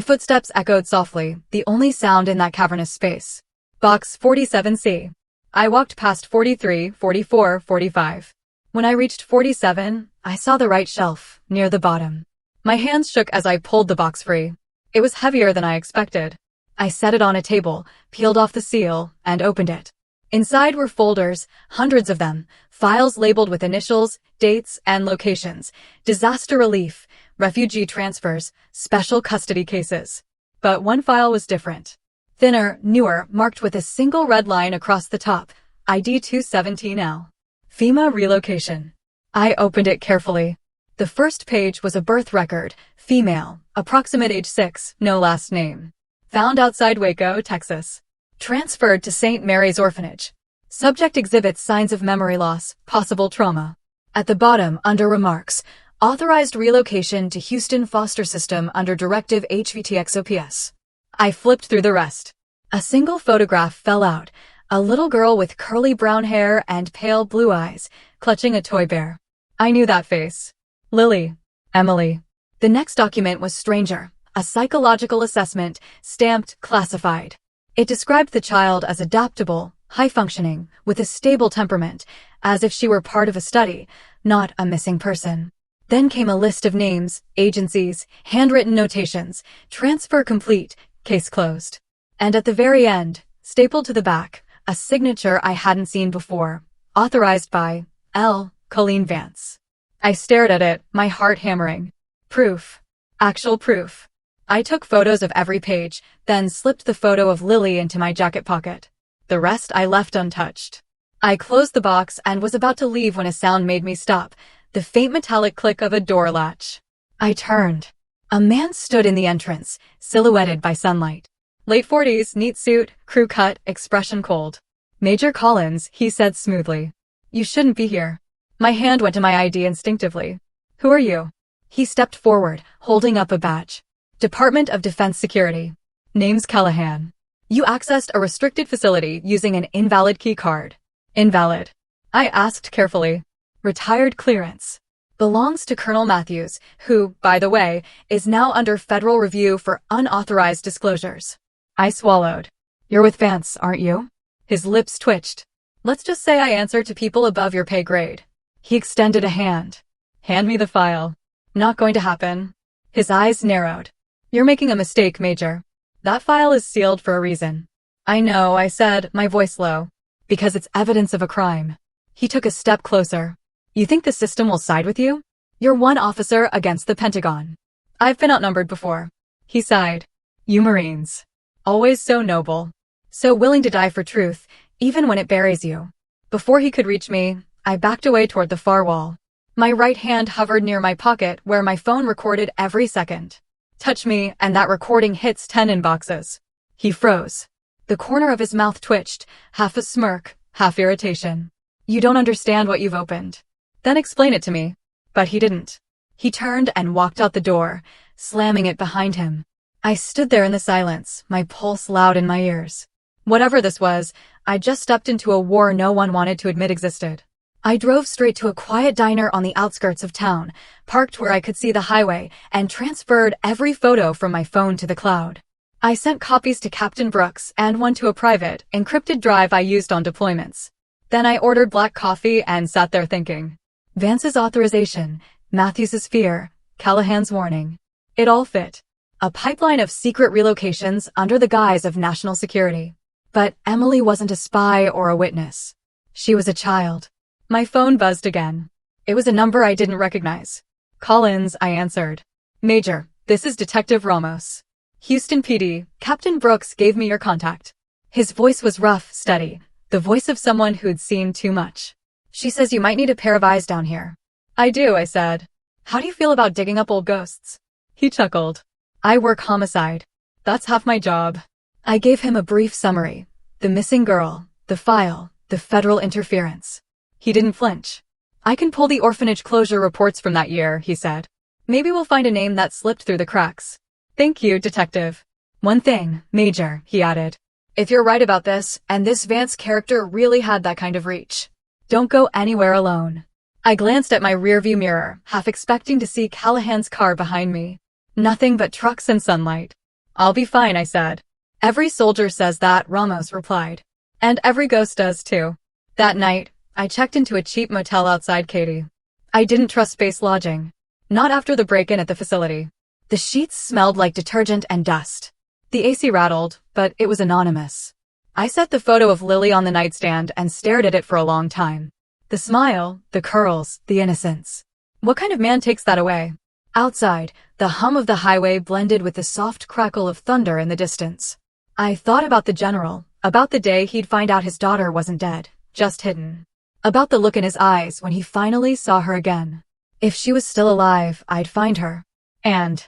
Speaker 1: footsteps echoed softly, the only sound in that cavernous space. Box 47C. I walked past 43, 44, 45. When I reached 47, I saw the right shelf, near the bottom. My hands shook as I pulled the box free. It was heavier than I expected. I set it on a table, peeled off the seal, and opened it. Inside were folders, hundreds of them, files labeled with initials, dates, and locations, disaster relief, refugee transfers, special custody cases. But one file was different. Thinner, newer, marked with a single red line across the top, ID 217L. FEMA relocation. I opened it carefully. The first page was a birth record, female, approximate age 6, no last name. Found outside Waco, Texas. Transferred to St. Mary's Orphanage. Subject exhibits signs of memory loss, possible trauma. At the bottom, under remarks, authorized relocation to Houston foster system under Directive HVTXOPS. I flipped through the rest. A single photograph fell out, a little girl with curly brown hair and pale blue eyes, clutching a toy bear. I knew that face. Lily. Emily. The next document was stranger. A psychological assessment, stamped classified. It described the child as adaptable, high-functioning, with a stable temperament, as if she were part of a study, not a missing person. Then came a list of names, agencies, handwritten notations, transfer complete, case closed. And at the very end, stapled to the back, a signature I hadn't seen before, authorized by L. Colleen Vance. I stared at it, my heart hammering. Proof. Actual proof. I took photos of every page, then slipped the photo of Lily into my jacket pocket. The rest I left untouched. I closed the box and was about to leave when a sound made me stop, the faint metallic click of a door latch. I turned. A man stood in the entrance, silhouetted by sunlight. Late 40s, neat suit, crew cut, expression cold. Major Collins, he said smoothly. You shouldn't be here. My hand went to my ID instinctively. Who are you? He stepped forward, holding up a badge. Department of Defense Security. Name's Callahan. You accessed a restricted facility using an invalid key card. Invalid. I asked carefully. Retired clearance. Belongs to Colonel Matthews, who, by the way, is now under federal review for unauthorized disclosures. I swallowed. You're with Vance, aren't you? His lips twitched. Let's just say I answer to people above your pay grade. He extended a hand. Hand me the file. Not going to happen. His eyes narrowed. You're making a mistake, Major. That file is sealed for a reason. I know, I said, my voice low. Because it's evidence of a crime. He took a step closer. You think the system will side with you? You're one officer against the Pentagon. I've been outnumbered before. He sighed. You Marines. Always so noble. So willing to die for truth, even when it buries you. Before he could reach me, I backed away toward the far wall. My right hand hovered near my pocket where my phone recorded every second. Touch me, and that recording hits 10 inboxes. He froze. The corner of his mouth twitched, half a smirk, half irritation. You don't understand what you've opened. Then explain it to me. But he didn't. He turned and walked out the door, slamming it behind him. I stood there in the silence, my pulse loud in my ears. Whatever this was, I just stepped into a war no one wanted to admit existed. I drove straight to a quiet diner on the outskirts of town, parked where I could see the highway, and transferred every photo from my phone to the cloud. I sent copies to Captain Brooks and one to a private, encrypted drive I used on deployments. Then I ordered black coffee and sat there thinking. Vance's authorization, Matthews's fear, Callahan's warning. It all fit. A pipeline of secret relocations under the guise of national security. But Emily wasn't a spy or a witness. She was a child. My phone buzzed again. It was a number I didn't recognize. Collins, I answered. Major, this is Detective Ramos. Houston PD, Captain Brooks gave me your contact. His voice was rough, steady, the voice of someone who'd seen too much. She says you might need a pair of eyes down here. I do, I said. How do you feel about digging up old ghosts? He chuckled. I work homicide. That's half my job. I gave him a brief summary. The missing girl, the file, the federal interference. He didn't flinch. I can pull the orphanage closure reports from that year, he said. Maybe we'll find a name that slipped through the cracks. Thank you, Detective. One thing, Major, he added. If you're right about this, and this Vance character really had that kind of reach, don't go anywhere alone. I glanced at my rearview mirror, half expecting to see Callahan's car behind me. Nothing but trucks and sunlight. I'll be fine, I said. Every soldier says that, Ramos replied. And every ghost does too. That night, I checked into a cheap motel outside Katy. I didn't trust space lodging. Not after the break-in at the facility. The sheets smelled like detergent and dust. The AC rattled, but it was anonymous. I set the photo of Lily on the nightstand and stared at it for a long time. The smile, the curls, the innocence. What kind of man takes that away? Outside, the hum of the highway blended with the soft crackle of thunder in the distance. I thought about the general, about the day he'd find out his daughter wasn't dead, just hidden. About the look in his eyes when he finally saw her again. If she was still alive, I'd find her. And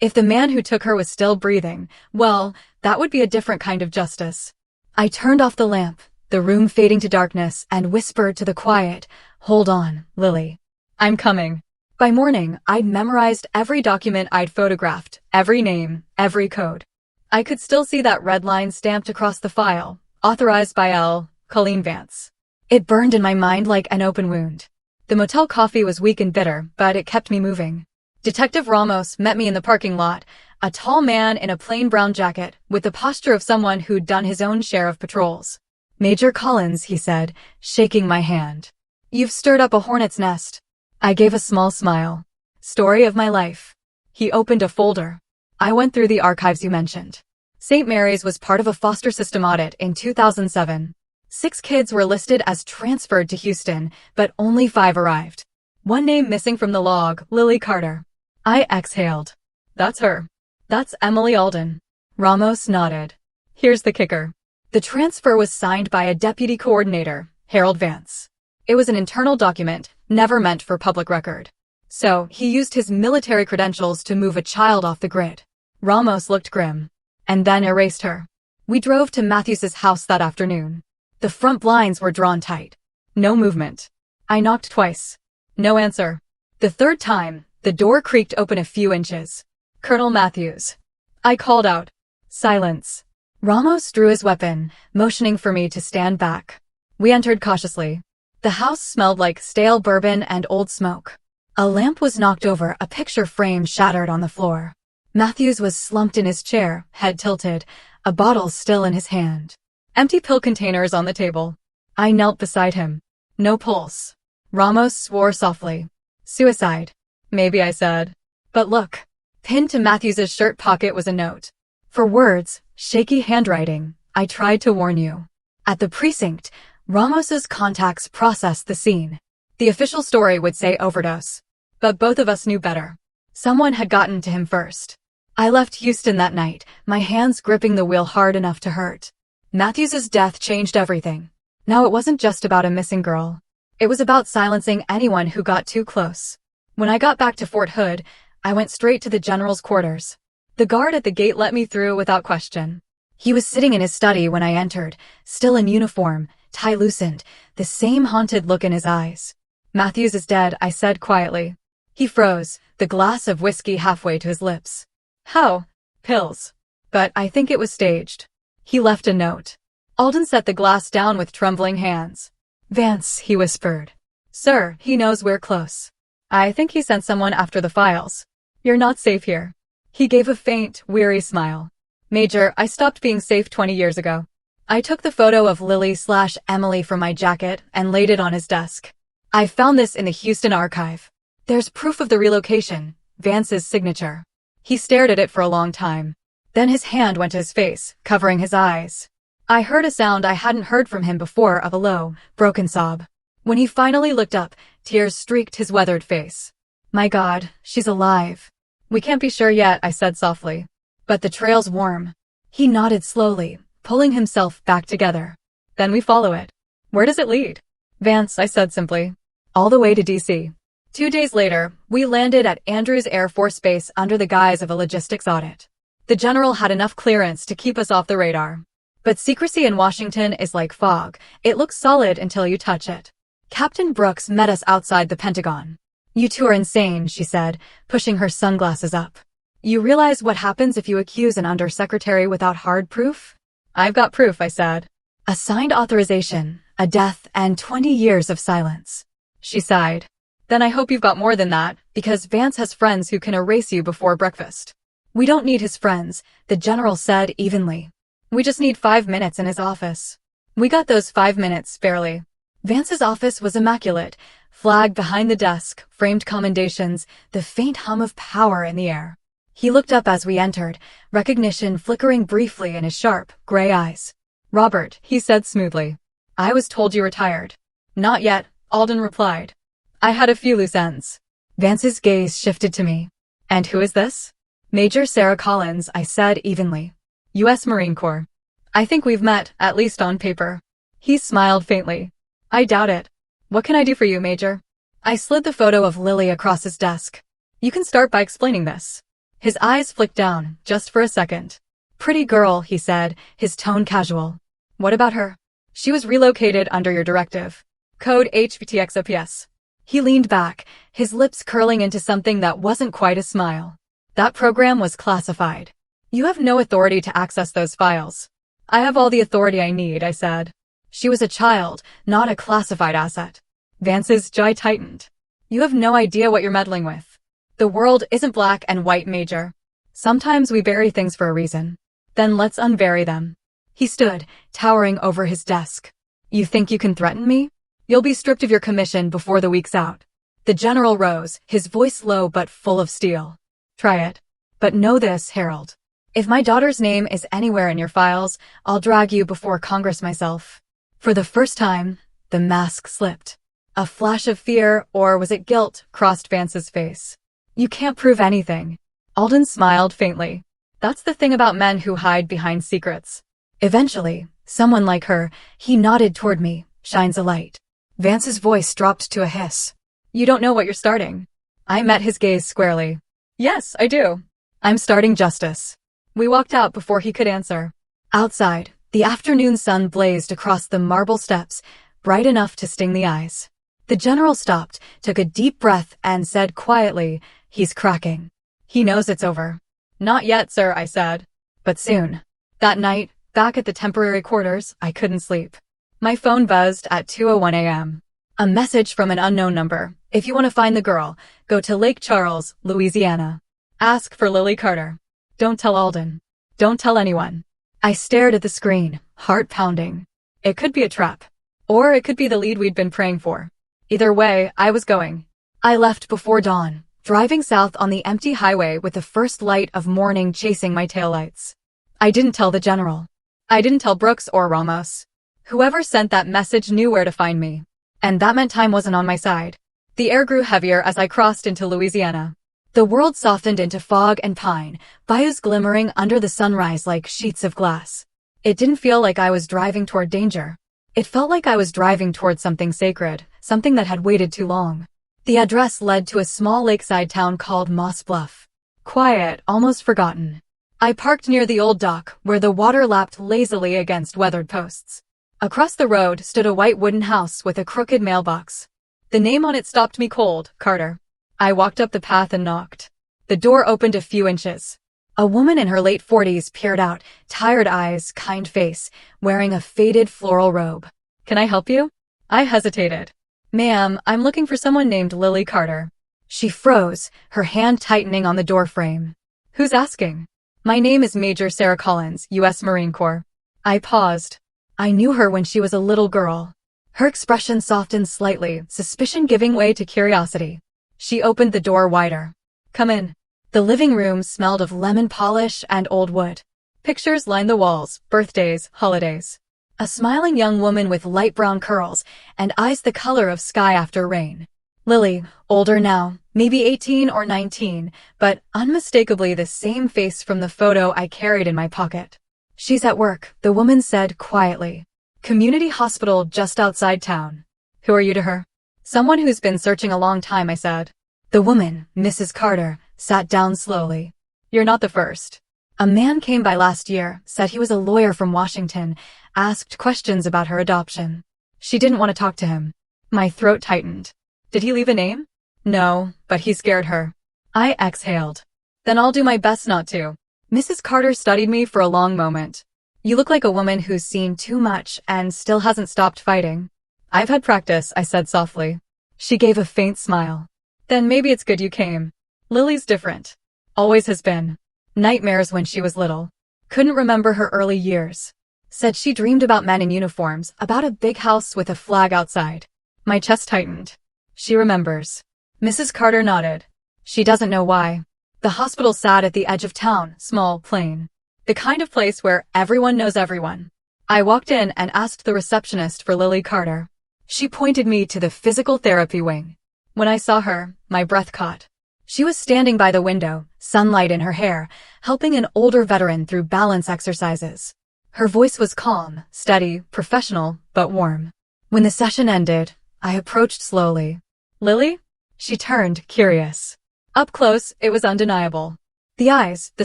Speaker 1: if the man who took her was still breathing, well, that would be a different kind of justice. I turned off the lamp, the room fading to darkness, and whispered to the quiet, "Hold on, Lily. I'm coming." By morning, I'd memorized every document I'd photographed, every name, every code. I could still see that red line stamped across the file, authorized by L. Colleen Vance. It burned in my mind like an open wound. The motel coffee was weak and bitter, but it kept me moving. Detective Ramos met me in the parking lot, a tall man in a plain brown jacket, with the posture of someone who'd done his own share of patrols. "Major Collins," he said, shaking my hand. "You've stirred up a hornet's nest." I gave a small smile. "Story of my life." He opened a folder. I went through the archives you mentioned. St. Mary's was part of a foster system audit in 2007. 6 kids were listed as transferred to Houston, but only 5 arrived. One name missing from the log, Lily Carter. I exhaled. "That's her. That's Emily Alden." Ramos nodded. "Here's the kicker. The transfer was signed by a deputy coordinator, Harold Vance. It was an internal document, never meant for public record. So, he used his military credentials to move a child off the grid." Ramos looked grim. "And then erased her." We drove to Matthews's house that afternoon. The front blinds were drawn tight. No movement. I knocked twice. No answer. The third time, the door creaked open a few inches. "Colonel Matthews." I called out. Silence. Ramos drew his weapon, motioning for me to stand back. We entered cautiously. The house smelled like stale bourbon and old smoke. A lamp was knocked over, a picture frame shattered on the floor. Matthews was slumped in his chair, head tilted, a bottle still in his hand. Empty pill containers on the table. I knelt beside him. No pulse. Ramos swore softly. "Suicide." "Maybe," I said. "But look." Pinned to Matthews's shirt pocket was a note. For words, shaky handwriting, "I tried to warn you." At the precinct, Ramos's contacts processed the scene. The official story would say overdose. But both of us knew better. Someone had gotten to him first. I left Houston that night, my hands gripping the wheel hard enough to hurt. Matthews's death changed everything. Now it wasn't just about a missing girl. It was about silencing anyone who got too close. When I got back to Fort Hood, I went straight to the general's quarters. The guard at the gate let me through without question. He was sitting in his study when I entered, still in uniform, tie loosened, the same haunted look in his eyes. "Matthews is dead," I said quietly. He froze, the glass of whiskey halfway to his lips. "How?" "Pills. But I think it was staged." He left a note. Alden set the glass down with trembling hands. "Vance," he whispered. "Sir, he knows we're close. I think he sent someone after the files. You're not safe here." He gave a faint, weary smile. "Major, I stopped being safe 20 years ago." I took the photo of Lily/Emily from my jacket and laid it on his desk. "I found this in the Houston archive. There's proof of the relocation, Vance's signature." He stared at it for a long time. Then his hand went to his face, covering his eyes. I heard a sound I hadn't heard from him before, of a low, broken sob. When he finally looked up, tears streaked his weathered face. "My God, she's alive." "We can't be sure yet," I said softly. "But the trail's warm." He nodded slowly, pulling himself back together. "Then we follow it." "Where does it lead?" "Vance," I said simply. "All the way to D.C." 2 days later, we landed at Andrews Air Force Base under the guise of a logistics audit. The general had enough clearance to keep us off the radar. But secrecy in Washington is like fog. It looks solid until you touch it. Captain Brooks met us outside the Pentagon. "You two are insane," she said, pushing her sunglasses up. "You realize what happens if you accuse an undersecretary without hard proof?" I've got proof, I said. A signed authorization, a death, and 20 years of silence. She sighed. Then I hope you've got more than that, because Vance has friends who can erase you before breakfast. We don't need his friends, the general said evenly. We just need 5 minutes in his office. We got those 5 minutes, barely. Vance's office was immaculate. Flag behind the desk, framed commendations, the faint hum of power in the air. He looked up as we entered, recognition flickering briefly in his sharp, gray eyes. Robert, he said smoothly. I was told you retired. Not yet, Alden replied. I had a few loose ends. Vance's gaze shifted to me. And who is this? Major Sarah Collins, I said evenly. U.S. Marine Corps. I think we've met, at least on paper. He smiled faintly. I doubt it. What can I do for you, Major? I slid the photo of Lily across his desk. You can start by explaining this. His eyes flicked down, just for a second. Pretty girl, he said, his tone casual. What about her? She was relocated under your directive. Code HVTXOPS. He leaned back, his lips curling into something that wasn't quite a smile. That program was classified. You have no authority to access those files. I have all the authority I need, I said. She was a child, not a classified asset. Vance's jaw tightened. You have no idea what you're meddling with. The world isn't black and white, Major. Sometimes we bury things for a reason. Then let's unbury them. He stood, towering over his desk. You think you can threaten me? You'll be stripped of your commission before the week's out. The general rose, his voice low but full of steel. Try it. But know this, Harold. If my daughter's name is anywhere in your files, I'll drag you before Congress myself. For the first time, the mask slipped. A flash of fear, or was it guilt, crossed Vance's face. You can't prove anything. Alden smiled faintly. That's the thing about men who hide behind secrets. Eventually, someone like her, he nodded toward me, shines a light. Vance's voice dropped to a hiss. You don't know what you're starting. I met his gaze squarely. Yes, I do. I'm starting justice. We walked out before he could answer. Outside, the afternoon sun blazed across the marble steps, bright enough to sting the eyes. The general stopped, took a deep breath, and said quietly, He's cracking. He knows it's over. Not yet, sir, I said. But soon. That night, back at the temporary quarters, I couldn't sleep. My phone buzzed at 2:01 a.m. A message from an unknown number. If you want to find the girl, go to Lake Charles, Louisiana. Ask for Lily Carter. Don't tell Alden. Don't tell anyone. I stared at the screen, heart pounding. It could be a trap. Or it could be the lead we'd been praying for. Either way, I was going. I left before dawn, driving south on the empty highway with the first light of morning chasing my taillights. I didn't tell the general. I didn't tell Brooks or Ramos. Whoever sent that message knew where to find me. And that meant time wasn't on my side. The air grew heavier as I crossed into Louisiana. The world softened into fog and pine, bayous glimmering under the sunrise like sheets of glass. It didn't feel like I was driving toward danger. It felt like I was driving toward something sacred, something that had waited too long. The address led to a small lakeside town called Moss Bluff. Quiet, almost forgotten. I parked near the old dock, where the water lapped lazily against weathered posts. Across the road stood a white wooden house with a crooked mailbox. The name on it stopped me cold, Carter. I walked up the path and knocked. The door opened a few inches. A woman in her late 40s peered out, tired eyes, kind face, wearing a faded floral robe. Can I help you? I hesitated. Ma'am, I'm looking for someone named Lily Carter. She froze, her hand tightening on the doorframe. Who's asking? My name is Major Sarah Collins, U.S. Marine Corps. I paused. I knew her when she was a little girl. Her expression softened slightly, suspicion giving way to curiosity. She opened the door wider. Come in. The living room smelled of lemon polish and old wood. Pictures lined the walls, birthdays, holidays. A smiling young woman with light brown curls and eyes the color of sky after rain. Lily, older now, maybe 18 or 19, but unmistakably the same face from the photo I carried in my pocket. She's at work, the woman said quietly. Community hospital just outside town. Who are you to her? Someone who's been searching a long time, I said. The woman, Mrs. Carter, sat down slowly. You're not the first. A man came by last year, said he was a lawyer from Washington, asked questions about her adoption. She didn't want to talk to him. My throat tightened. Did he leave a name? No, but he scared her. I exhaled. Then I'll do my best not to. Mrs. Carter studied me for a long moment. You look like a woman who's seen too much and still hasn't stopped fighting. I've had practice, I said softly. She gave a faint smile. Then maybe it's good you came. Lily's different. Always has been. Nightmares when she was little. Couldn't remember her early years. Said she dreamed about men in uniforms, about a big house with a flag outside. My chest tightened. She remembers. Mrs. Carter nodded. She doesn't know why. The hospital sat at the edge of town, small, plain. The kind of place where everyone knows everyone. I walked in and asked the receptionist for Lily Carter. She pointed me to the physical therapy wing. When I saw her, my breath caught. She was standing by the window, sunlight in her hair, helping an older veteran through balance exercises. Her voice was calm, steady, professional, but warm. When the session ended, I approached slowly. Lily? She turned, curious. Up close, it was undeniable. The eyes, the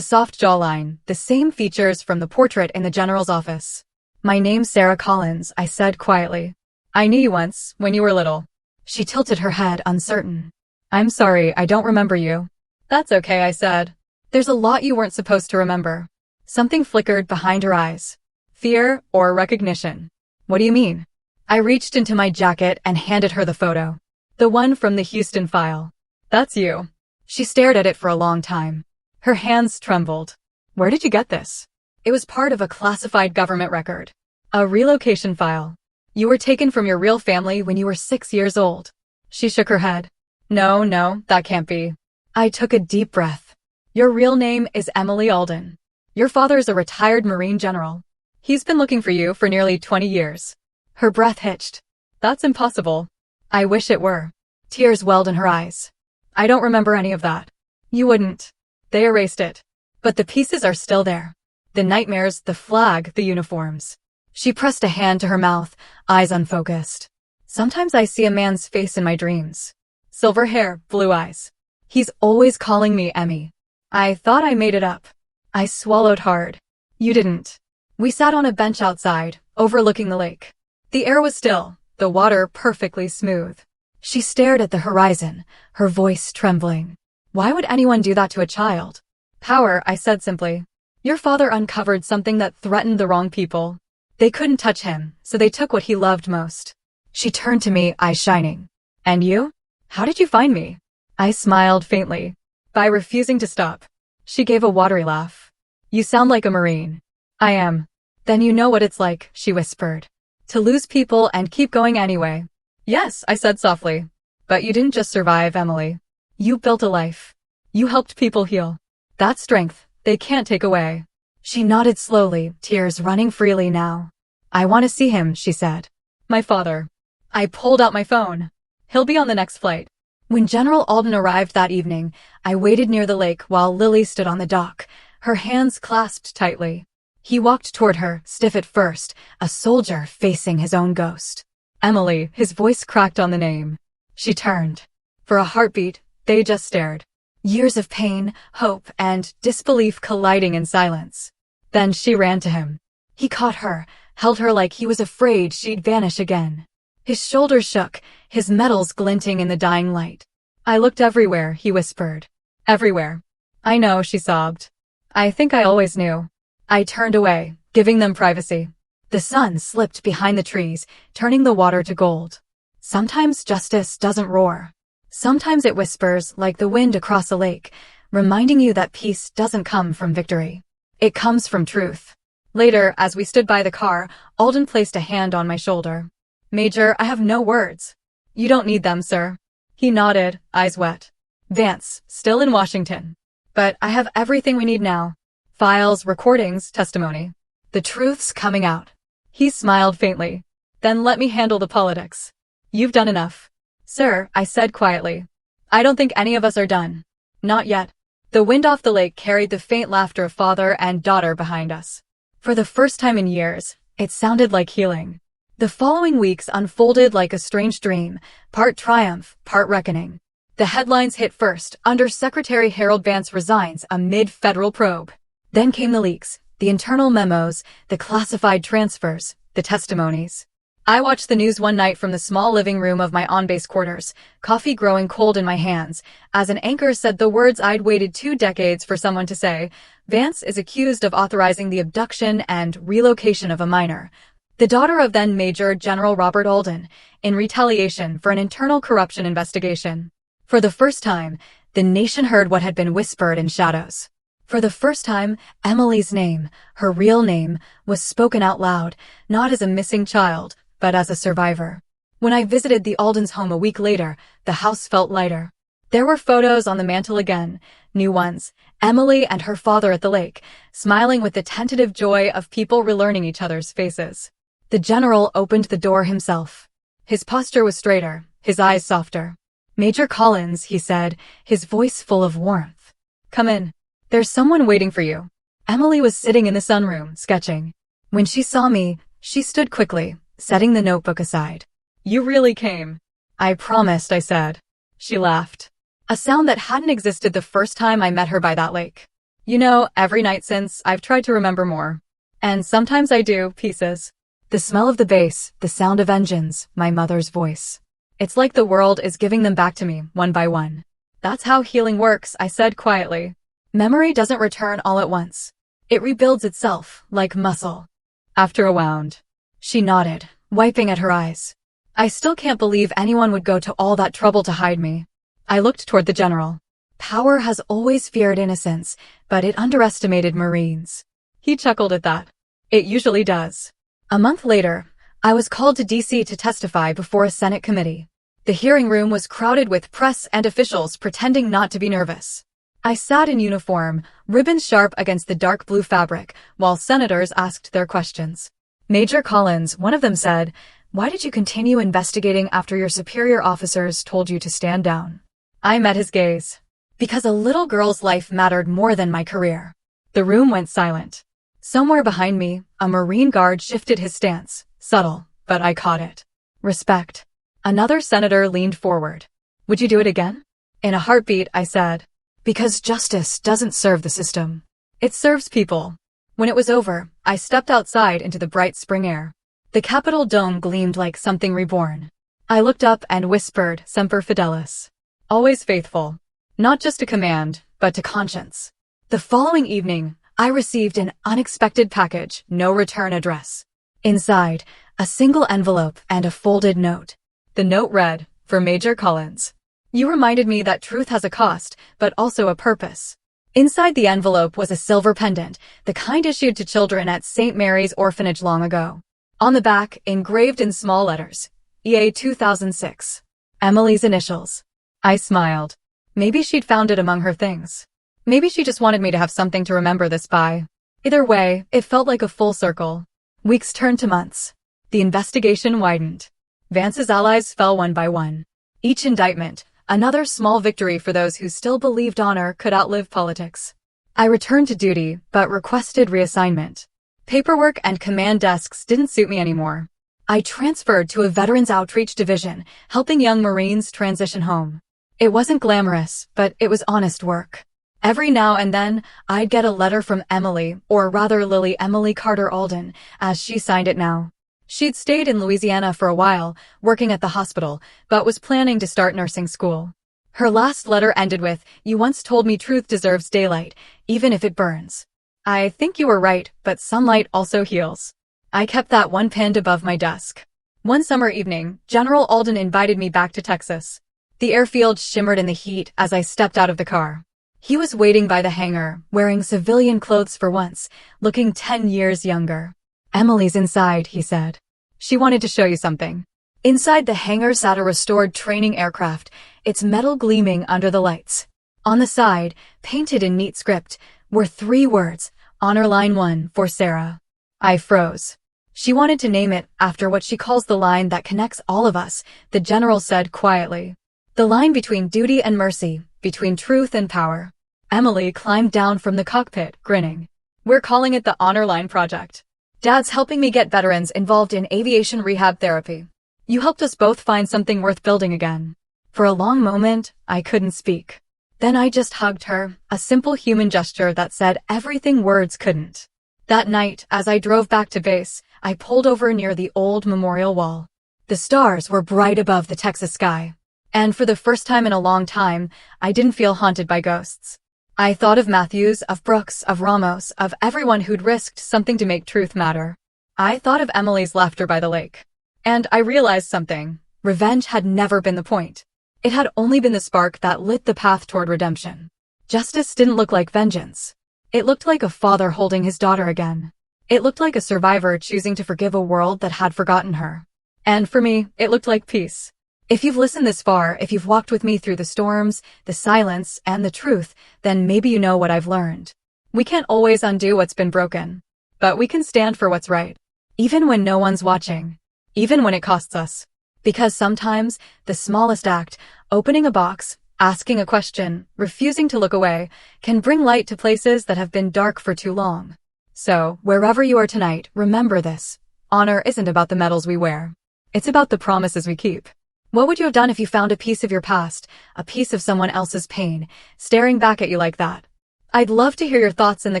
Speaker 1: soft jawline, the same features from the portrait in the general's office. My name's Sarah Collins, I said quietly. I knew you once, when you were little. She tilted her head, uncertain. I'm sorry, I don't remember you. That's okay, I said. There's a lot you weren't supposed to remember. Something flickered behind her eyes. Fear or recognition? What do you mean? I reached into my jacket and handed her the photo. The one from the Houston file. That's you. She stared at it for a long time. Her hands trembled. Where did you get this? It was part of a classified government record. A relocation file. You were taken from your real family when you were 6 years old. She shook her head. No, that can't be. I took a deep breath. Your real name is Emily Alden. Your father's a retired Marine general. He's been looking for you for nearly 20 years. Her breath hitched. That's impossible. I wish it were. Tears welled in her eyes. I don't remember any of that. You wouldn't. They erased it. But the pieces are still there. The nightmares, the flag, the uniforms. She pressed a hand to her mouth, eyes unfocused. Sometimes I see a man's face in my dreams. Silver hair, blue eyes. He's always calling me Emmy. I thought I made it up. I swallowed hard. You didn't. We sat on a bench outside, overlooking the lake. The air was still, the water perfectly smooth. She stared at the horizon, her voice trembling. Why would anyone do that to a child? Power, I said simply. Your father uncovered something that threatened the wrong people. They couldn't touch him, so they took what he loved most. She turned to me, eyes shining. And you? How did you find me? I smiled faintly. By refusing to stop. She gave a watery laugh. You sound like a Marine. I am. Then you know what it's like, she whispered. To lose people and keep going anyway. Yes, I said softly. But you didn't just survive, Emily. You built a life. You helped people heal. That strength, they can't take away. She nodded slowly, tears running freely now. I want to see him, she said. My father. I pulled out my phone. He'll be on the next flight. When General Alden arrived that evening, I waited near the lake while Lily stood on the dock, her hands clasped tightly. He walked toward her, stiff at first, a soldier facing his own ghost. Emily, his voice cracked on the name. She turned. For a heartbeat, they just stared. Years of pain, hope, and disbelief colliding in silence. Then she ran to him. He caught her, held her like he was afraid she'd vanish again. His shoulders shook, his metals glinting in the dying light. I looked everywhere, he whispered. Everywhere. I know, she sobbed. I think I always knew. I turned away, giving them privacy. The sun slipped behind the trees, turning the water to gold. Sometimes justice doesn't roar. Sometimes it whispers like the wind across a lake, reminding you that peace doesn't come from victory. It comes from truth. Later, as we stood by the car, Alden placed a hand on my shoulder. Major, I have no words. You don't need them, sir. He nodded, eyes wet. Vance, still in Washington. But I have everything we need now. Files, recordings, testimony. The truth's coming out. He smiled faintly. Then let me handle the politics. You've done enough. Sir, I said quietly. I don't think any of us are done. Not yet. The wind off the lake carried the faint laughter of father and daughter behind us. For the first time in years, it sounded like healing. The following weeks unfolded like a strange dream, part triumph, part reckoning. The headlines hit first, Under Secretary Harold Vance resigns amid federal probe. Then came the leaks, the internal memos, the classified transfers, the testimonies. I watched the news one night from the small living room of my on-base quarters, coffee growing cold in my hands, as an anchor said the words I'd waited 2 decades for someone to say, Vance is accused of authorizing the abduction and relocation of a minor, the daughter of then Major General Robert Alden, in retaliation for an internal corruption investigation. For the first time, the nation heard what had been whispered in shadows. For the first time, Emily's name, her real name, was spoken out loud, not as a missing child, but as a survivor. When I visited the Aldens' home a week later, the house felt lighter. There were photos on the mantel again, new ones, Emily and her father at the lake, smiling with the tentative joy of people relearning each other's faces. The general opened the door himself. His posture was straighter, his eyes softer. "Major Collins," he said, his voice full of warmth. "Come in. There's someone waiting for you." Emily was sitting in the sunroom, sketching. When she saw me, she stood quickly, setting the notebook aside. "You really came." "I promised," I said. She laughed. A sound that hadn't existed the first time I met her by that lake. "You know, every night since, I've tried to remember more. And sometimes I do, pieces." The smell of the bass, the sound of engines, my mother's voice. It's like the world is giving them back to me, one by one. "That's how healing works," I said quietly. "Memory doesn't return all at once. It rebuilds itself, like muscle." After a wound. She nodded, wiping at her eyes. "I still can't believe anyone would go to all that trouble to hide me." I looked toward the general. Power has always feared innocence, but it underestimated Marines. He chuckled at that. "It usually does." A month later, I was called to D.C. to testify before a Senate committee. The hearing room was crowded with press and officials pretending not to be nervous. I sat in uniform, ribbons sharp against the dark blue fabric, while senators asked their questions. "Major Collins," one of them said, "why did you continue investigating after your superior officers told you to stand down?" I met his gaze. "Because a little girl's life mattered more than my career." The room went silent. Somewhere behind me, a Marine guard shifted his stance, subtle, but I caught it. Respect. Another senator leaned forward. "Would you do it again?" In a heartbeat, I said. "Because justice doesn't serve the system. It serves people." When it was over, I stepped outside into the bright spring air. The Capitol dome gleamed like something reborn. I looked up and whispered, "Semper Fidelis." Always faithful. Not just to command, but to conscience. The following evening, I received an unexpected package, no return address. Inside, a single envelope and a folded note. The note read, "For Major Collins. You reminded me that truth has a cost, but also a purpose." Inside the envelope was a silver pendant, the kind issued to children at St. Mary's Orphanage long ago. On the back, engraved in small letters, EA 2006. Emily's initials. I smiled. Maybe she'd found it among her things. Maybe she just wanted me to have something to remember this by. Either way, it felt like a full circle. Weeks turned to months. The investigation widened. Vance's allies fell one by one. Each indictment, another small victory for those who still believed honor could outlive politics. I returned to duty, but requested reassignment. Paperwork and command desks didn't suit me anymore. I transferred to a Veterans Outreach Division, helping young Marines transition home. It wasn't glamorous, but it was honest work. Every now and then, I'd get a letter from Emily, or rather Lily Emily Carter Alden, as she signed it now. She'd stayed in Louisiana for a while, working at the hospital, but was planning to start nursing school. Her last letter ended with, "You once told me truth deserves daylight, even if it burns. I think you were right, but sunlight also heals." I kept that one pinned above my desk. One summer evening, General Alden invited me back to Texas. The airfield shimmered in the heat as I stepped out of the car. He was waiting by the hangar, wearing civilian clothes for once, looking 10 years younger. "Emily's inside," he said. "She wanted to show you something." Inside the hangar sat a restored training aircraft, its metal gleaming under the lights. On the side, painted in neat script, were 3 words, "Honor Line 1 for Sarah." I froze. "She wanted to name it after what she calls the line that connects all of us," the general said quietly. "The line between duty and mercy, between truth and power." Emily climbed down from the cockpit, grinning. "We're calling it the Honor Line Project. Dad's helping me get veterans involved in aviation rehab therapy. You helped us both find something worth building again." For a long moment, I couldn't speak. Then I just hugged her, a simple human gesture that said everything words couldn't. That night, as I drove back to base, I pulled over near the old memorial wall. The stars were bright above the Texas sky. And for the first time in a long time, I didn't feel haunted by ghosts. I thought of Matthews, of Brooks, of Ramos, of everyone who'd risked something to make truth matter. I thought of Emily's laughter by the lake. And I realized something. Revenge had never been the point. It had only been the spark that lit the path toward redemption. Justice didn't look like vengeance. It looked like a father holding his daughter again. It looked like a survivor choosing to forgive a world that had forgotten her. And for me, it looked like peace. If you've listened this far, if you've walked with me through the storms, the silence, and the truth, then maybe you know what I've learned. We can't always undo what's been broken. But we can stand for what's right. Even when no one's watching. Even when it costs us. Because sometimes, the smallest act, opening a box, asking a question, refusing to look away, can bring light to places that have been dark for too long. So, wherever you are tonight, remember this. Honor isn't about the medals we wear. It's about the promises we keep. What would you have done if you found a piece of your past, a piece of someone else's pain, staring back at you like that? I'd love to hear your thoughts in the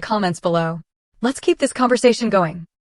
Speaker 1: comments below. Let's keep this conversation going.